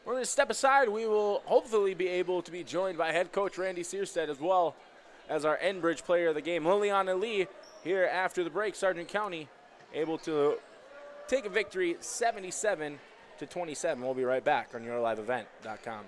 F: We're going to step aside. We will hopefully be able to be joined by head coach Randy Searstead, as well as our Enbridge player of the game, Liliana Lee, here after the break. Sargent County able to take a victory 77-27. We'll be right back on yourliveevent.com.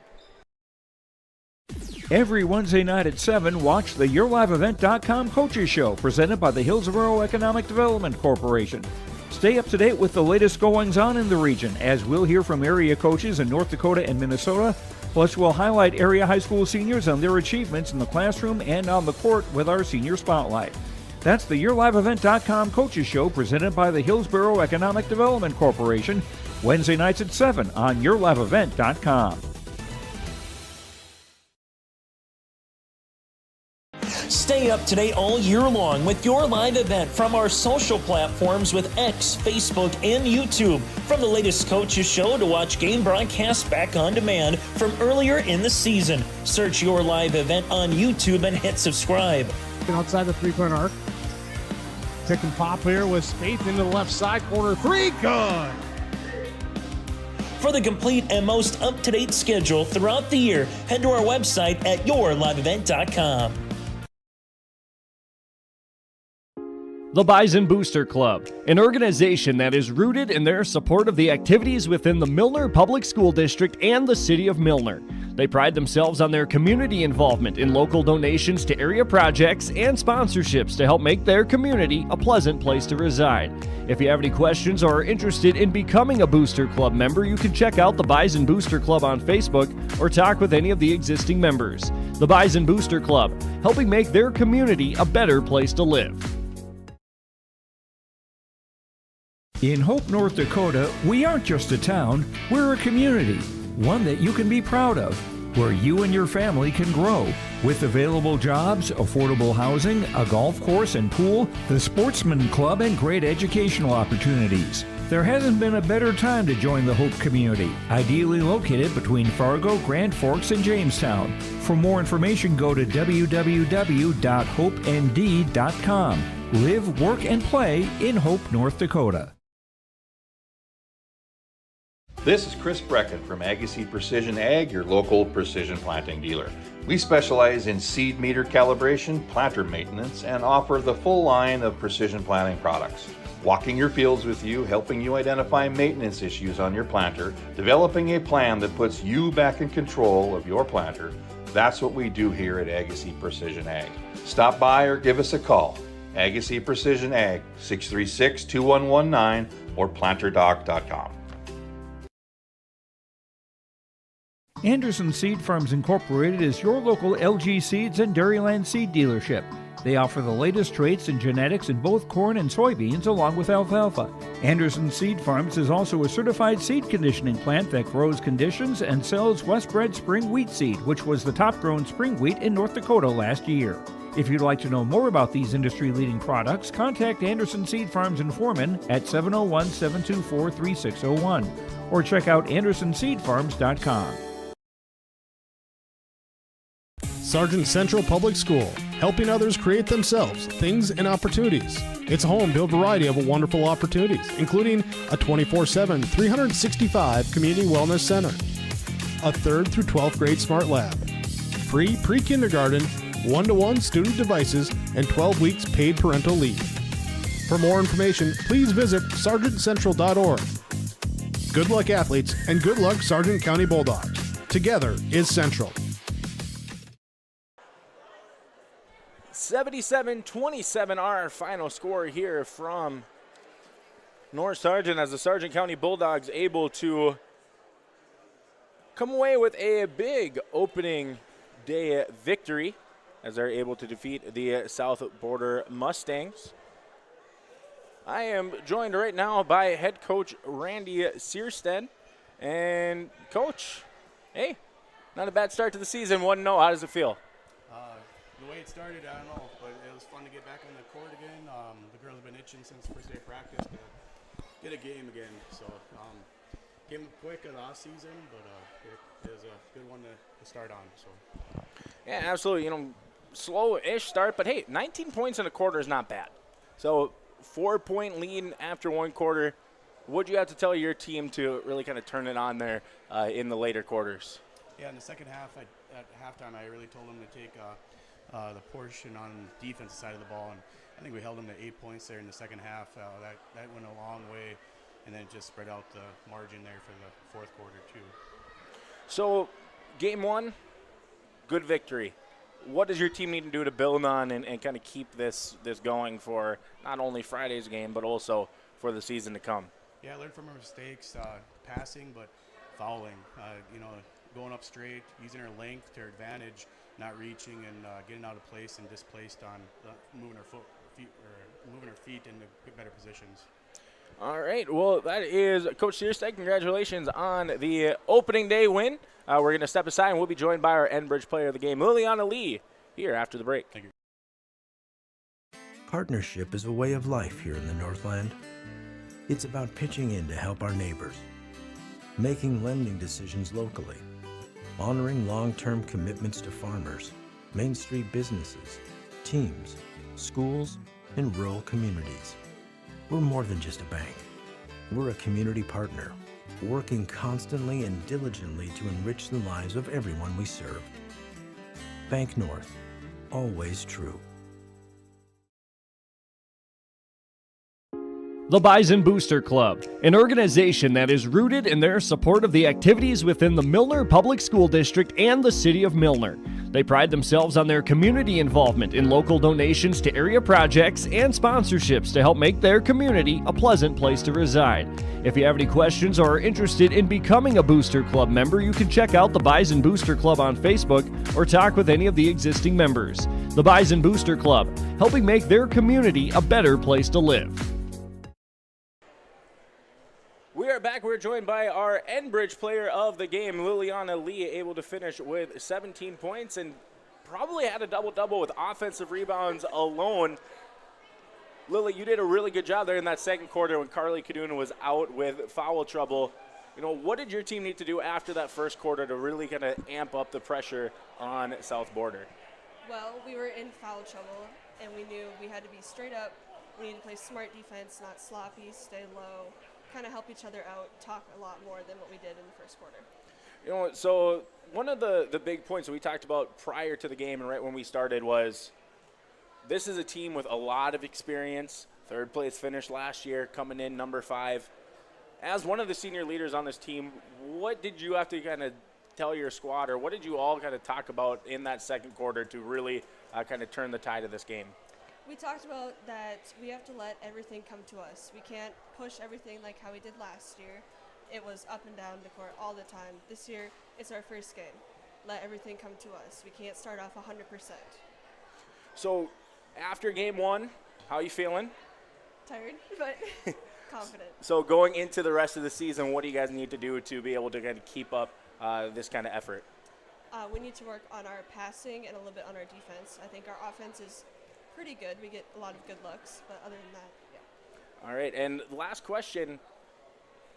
D: Every Wednesday night at 7, watch the YourLiveEvent.com Coaches Show, presented by the Hillsborough Economic Development Corporation. Stay up to date with the latest goings-on in the region, as we'll hear from area coaches in North Dakota and Minnesota. Plus, we'll highlight area high school seniors on their achievements in the classroom and on the court with our Senior Spotlight. That's the YourLiveEvent.com Coaches Show, presented by the Hillsborough Economic Development Corporation, Wednesday nights at 7 on YourLiveEvent.com.
L: Stay up to date all year long with your live event from our social platforms with X, Facebook, and YouTube. From the latest coaches show to watch game broadcasts back on demand from earlier in the season. Search Your Live Event on YouTube and hit subscribe.
C: Outside the three-point arc. Pick and pop here with Spaeth into the left side corner. Three, good.
L: For the complete and most up-to-date schedule throughout the year, head to our website at yourliveevent.com.
I: The Bison Booster Club, an organization that is rooted in their support of the activities within the Milner Public School District and the City of Milner. They pride themselves on their community involvement in local donations to area projects and sponsorships to help make their community a pleasant place to reside. If you have any questions or are interested in becoming a Booster Club member, you can check out the Bison Booster Club on Facebook or talk with any of the existing members. The Bison Booster Club, helping make their community a better place to live.
D: In Hope, North Dakota, we aren't just a town, we're a community, one that you can be proud of, where you and your family can grow. With available jobs, affordable housing, a golf course and pool, the Sportsman Club, and great educational opportunities. There hasn't been a better time to join the Hope community, ideally located between Fargo, Grand Forks, and Jamestown. For more information, go to www.hopend.com. Live, work, and play in Hope, North Dakota.
G: This is Chris Brecken from Agassiz Precision Ag, your local precision planting dealer. We specialize in seed meter calibration, planter maintenance, and offer the full line of precision planting products. Walking your fields with you, helping you identify maintenance issues on your planter, developing a plan that puts you back in control of your planter. That's what we do here at Agassiz Precision Ag. Stop by or give us a call. Agassiz Precision Ag, 636-2119 or planterdoc.com.
D: Anderson Seed Farms Incorporated is your local LG Seeds and Dairyland seed dealership. They offer the latest traits and genetics in both corn and soybeans along with alfalfa. Anderson Seed Farms is also a certified seed conditioning plant that grows, conditions, and sells Westbred spring wheat seed, which was the top grown spring wheat in North Dakota last year. If you'd like to know more about these industry-leading products, contact Anderson Seed Farms in Foreman at 701-724-3601 or check out AndersonSeedFarms.com.
C: Sargent Central Public School, helping others create themselves things and opportunities. It's a home-built variety of wonderful opportunities, including a 24/7, 365 community wellness center, a 3rd through 12th grade smart lab, free pre-kindergarten, 1-to-1 student devices, and 12 weeks paid parental leave. For more information, please visit sargentcentral.org. Good luck, athletes, and good luck, Sargent County Bulldogs. Together is Central.
F: 77-27 our final score here from North Sargent, as the Sargent County Bulldogs able to come away with a big opening day victory as they're able to defeat the South Border Mustangs. I am joined right now by head coach Randy Searstead. And coach, hey, not a bad start to the season, 1-0. How does it feel?
M: The way it started, I don't know, but it was fun to get back on the court again. The girls have been itching since the first day of practice to get a game again. So, game quick of the off season, but it was a good one to start on. So,
F: yeah, absolutely. You know, slow-ish start, but hey, 19 points in a quarter is not bad. So, 4-point lead after one quarter. What do you have to tell your team to really kind of turn it on there in the later quarters?
M: Yeah, in the second half, at halftime, I really told them to take the portion on the defensive side of the ball, and I think we held them to 8 points there in the second half. That went a long way, and then it just spread out the margin there for the fourth quarter too. So,
F: game one, good victory. What does your team need to do to build on and kind of keep this going for not only Friday's game, but also for the season to come?
M: Yeah, learn from our mistakes, passing, but fouling. Going up straight, using our length to our advantage, not reaching and getting out of place and displaced on moving our feet into better positions.
F: All right, well, that is Coach Searstead. Congratulations on the opening day win. We're going to step aside, and we'll be joined by our Enbridge player of the game, Liliana Lee, here after the break.
M: Thank you.
H: Partnership is a way of life here in the Northland. It's about pitching in to help our neighbors, making lending decisions locally, honoring long-term commitments to farmers, Main Street businesses, teams, schools, and rural communities. We're more than just a bank. We're a community partner, working constantly and diligently to enrich the lives of everyone we serve. Bank North, always true.
I: The Bison Booster Club, an organization that is rooted in their support of the activities within the Milner Public School District and the City of Milner. They pride themselves on their community involvement in local donations to area projects and sponsorships to help make their community a pleasant place to reside. If you have any questions or are interested in becoming a Booster Club member, you can check out the Bison Booster Club on Facebook or talk with any of the existing members. The Bison Booster Club, helping make their community a better place to live.
F: We are back. We're joined by our Enbridge player of the game, Liliana Lee, able to finish with 17 points and probably had a double-double with offensive rebounds alone. Lily, you did a really good job there in that second quarter when Carly Kaduna was out with foul trouble. You know, what did your team need to do after that first quarter to really kind of amp up the pressure on South Border?
N: Well, we were in foul trouble, and we knew we had to be straight up. We needed to play smart defense, not sloppy, stay low, kind of help each other out, talk a lot more than what we did in the first quarter.
F: You know, so one of the big points that we talked about prior to the game and right when we started was this is a team with a lot of experience, third place finish last year, coming in number 5. As one of the senior leaders on this team, what did you have to kind of tell your squad, or what did you all kind of talk about in that second quarter to really kind of turn the tide of this game?
N: We talked about that we have to let everything come to us. We can't push everything like how we did last year. It was up and down the court all the time. This year, it's our first game. Let everything come to us. We can't start off 100%.
F: So after game one, how are you feeling?
N: Tired, but confident.
F: So going into the rest of the season, what do you guys need to do to be able to kind of keep up this kind of effort?
N: We need to work on our passing and a little bit on our defense. I think our offense is pretty good. We get a lot of good looks, but other than that, yeah.
F: All right, and last question.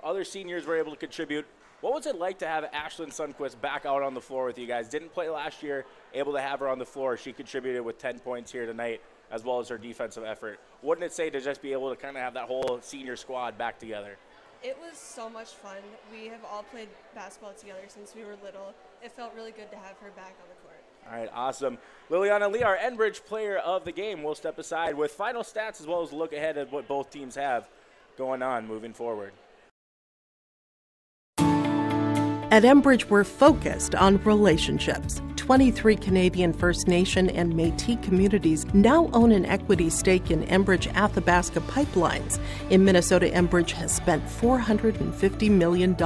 F: Other seniors were able to contribute. What was it like to have Ashlyn Sundquist back out on the floor with you guys? Didn't play last year, able to have her on the floor. She contributed with 10 points here tonight, as well as her defensive effort. What did it say to just be able to kind of have that whole senior squad back together?
N: It was so much fun. We have all played basketball together since we were little. It felt really good to have her back on the court.
F: All right, awesome. Liliana Lee, our Enbridge player of the game, will step aside with final stats as well as a look ahead at what both teams have going on moving forward.
J: At Enbridge, we're focused on relationships. 23 Canadian First Nation and Métis communities now own an equity stake in Enbridge-Athabasca pipelines. In Minnesota, Enbridge has spent $450 million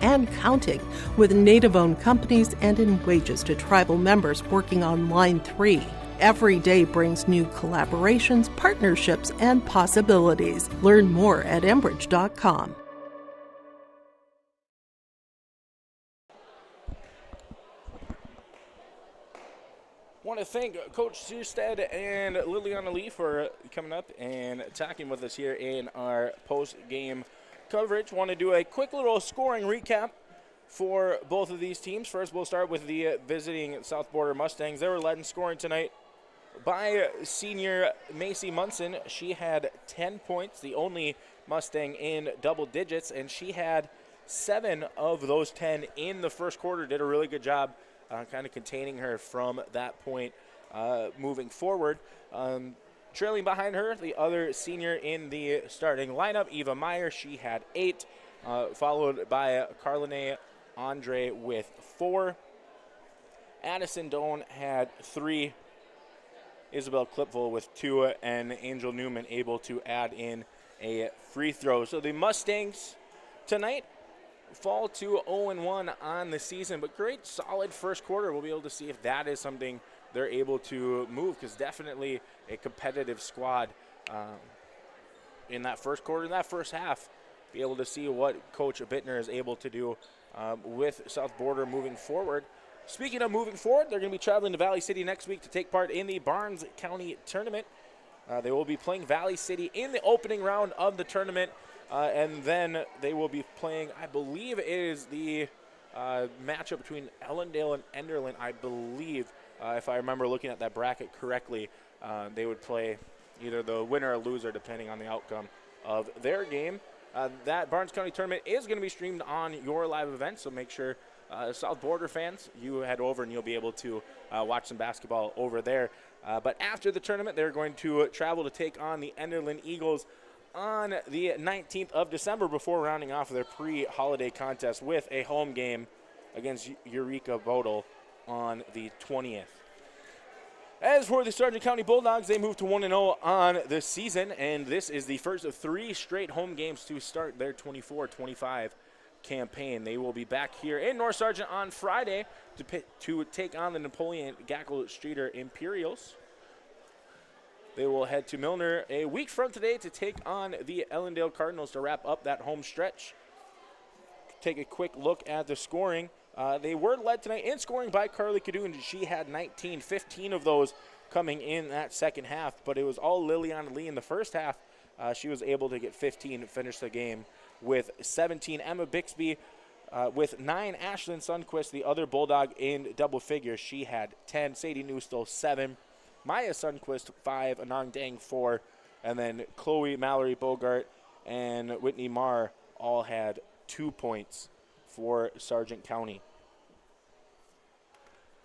J: and counting, with Native-owned companies and in wages to tribal members working on Line 3. Every day brings new collaborations, partnerships, and possibilities. Learn more at Enbridge.com.
F: Want to thank Coach Searstead and Liliana Lee for coming up and talking with us here in our post-game coverage. Want to do a quick little scoring recap for both of these teams. First, we'll start with the visiting South Border Mustangs. They were led in scoring tonight by senior Macy Munson. She had 10 points, the only Mustang in double digits, and she had 7 of those 10 in the first quarter. Did a really good job kind of containing her from that point moving forward. Trailing behind her, the other senior in the starting lineup, Eva Meyer. She had 8, followed by Carlene Andre with 4. Addison Doan had 3. Isabel Clipville with 2, and Angel Newman able to add in a free throw. So the Mustangs tonight fall to 0-1 on the season, but great solid first quarter. We'll be able to see if that is something they're able to move, because definitely a competitive squad in that first quarter, in that first half. Be able to see what Coach Bittner is able to do with South Border moving forward. Speaking of moving forward, they're going to be traveling to Valley City next week to take part in the Barnes County Tournament. They will be playing Valley City in the opening round of the tournament, and then they will be playing, I believe it is the matchup between Ellendale and Enderlin, I believe, if I remember looking at that bracket correctly. They would play either the winner or loser depending on the outcome of their game. That Barnes County Tournament is going to be streamed on your live event, so make sure South Border fans, you head over and you'll be able to watch some basketball over there. But after the tournament, they're going to travel to take on the Enderlin Eagles on the 19th of December before rounding off their pre-holiday contest with a home game against Eureka Bodle on the 20th. As for the Sargent County Bulldogs, they moved to 1-0 on the season, and this is the first of 3 straight home games to start their 24-25 campaign. They will be back here in North Sargent on Friday to take on the Napoleon Gackle Streeter Imperials. They will head to Milner a week from today to take on the Ellendale Cardinals to wrap up that home stretch. Take a quick look at the scoring. They were led tonight in scoring by Carly Cadoon. She had 19, 15 of those coming in that second half, but it was all Liliana Lee in the first half. She was able to get 15 to finish the game with 17. Emma Bixby with 9. Ashlyn Sundquist, the other Bulldog, in double figures. She had 10. Sadie Newstill, 7. Maya Sundquist, 5. Anang Dang, 4. And then Chloe Mallory Bogart and Whitney Marr all had 2 points for Sargent County.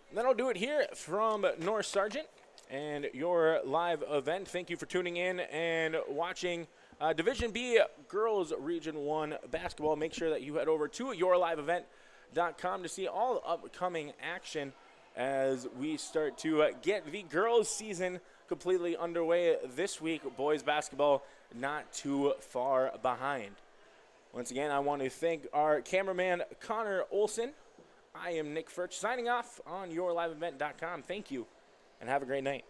F: And that'll do it here from North Sargent and your live event. Thank you for tuning in and watching Division B Girls Region 1 basketball. Make sure that you head over to yourliveevent.com to see all the upcoming action as we start to get the girls season completely underway this week. Boys basketball not too far behind. Once again, I want to thank our cameraman, Connor Olson. I am Nick Furch signing off on yourliveevent.com. Thank you and have a great night.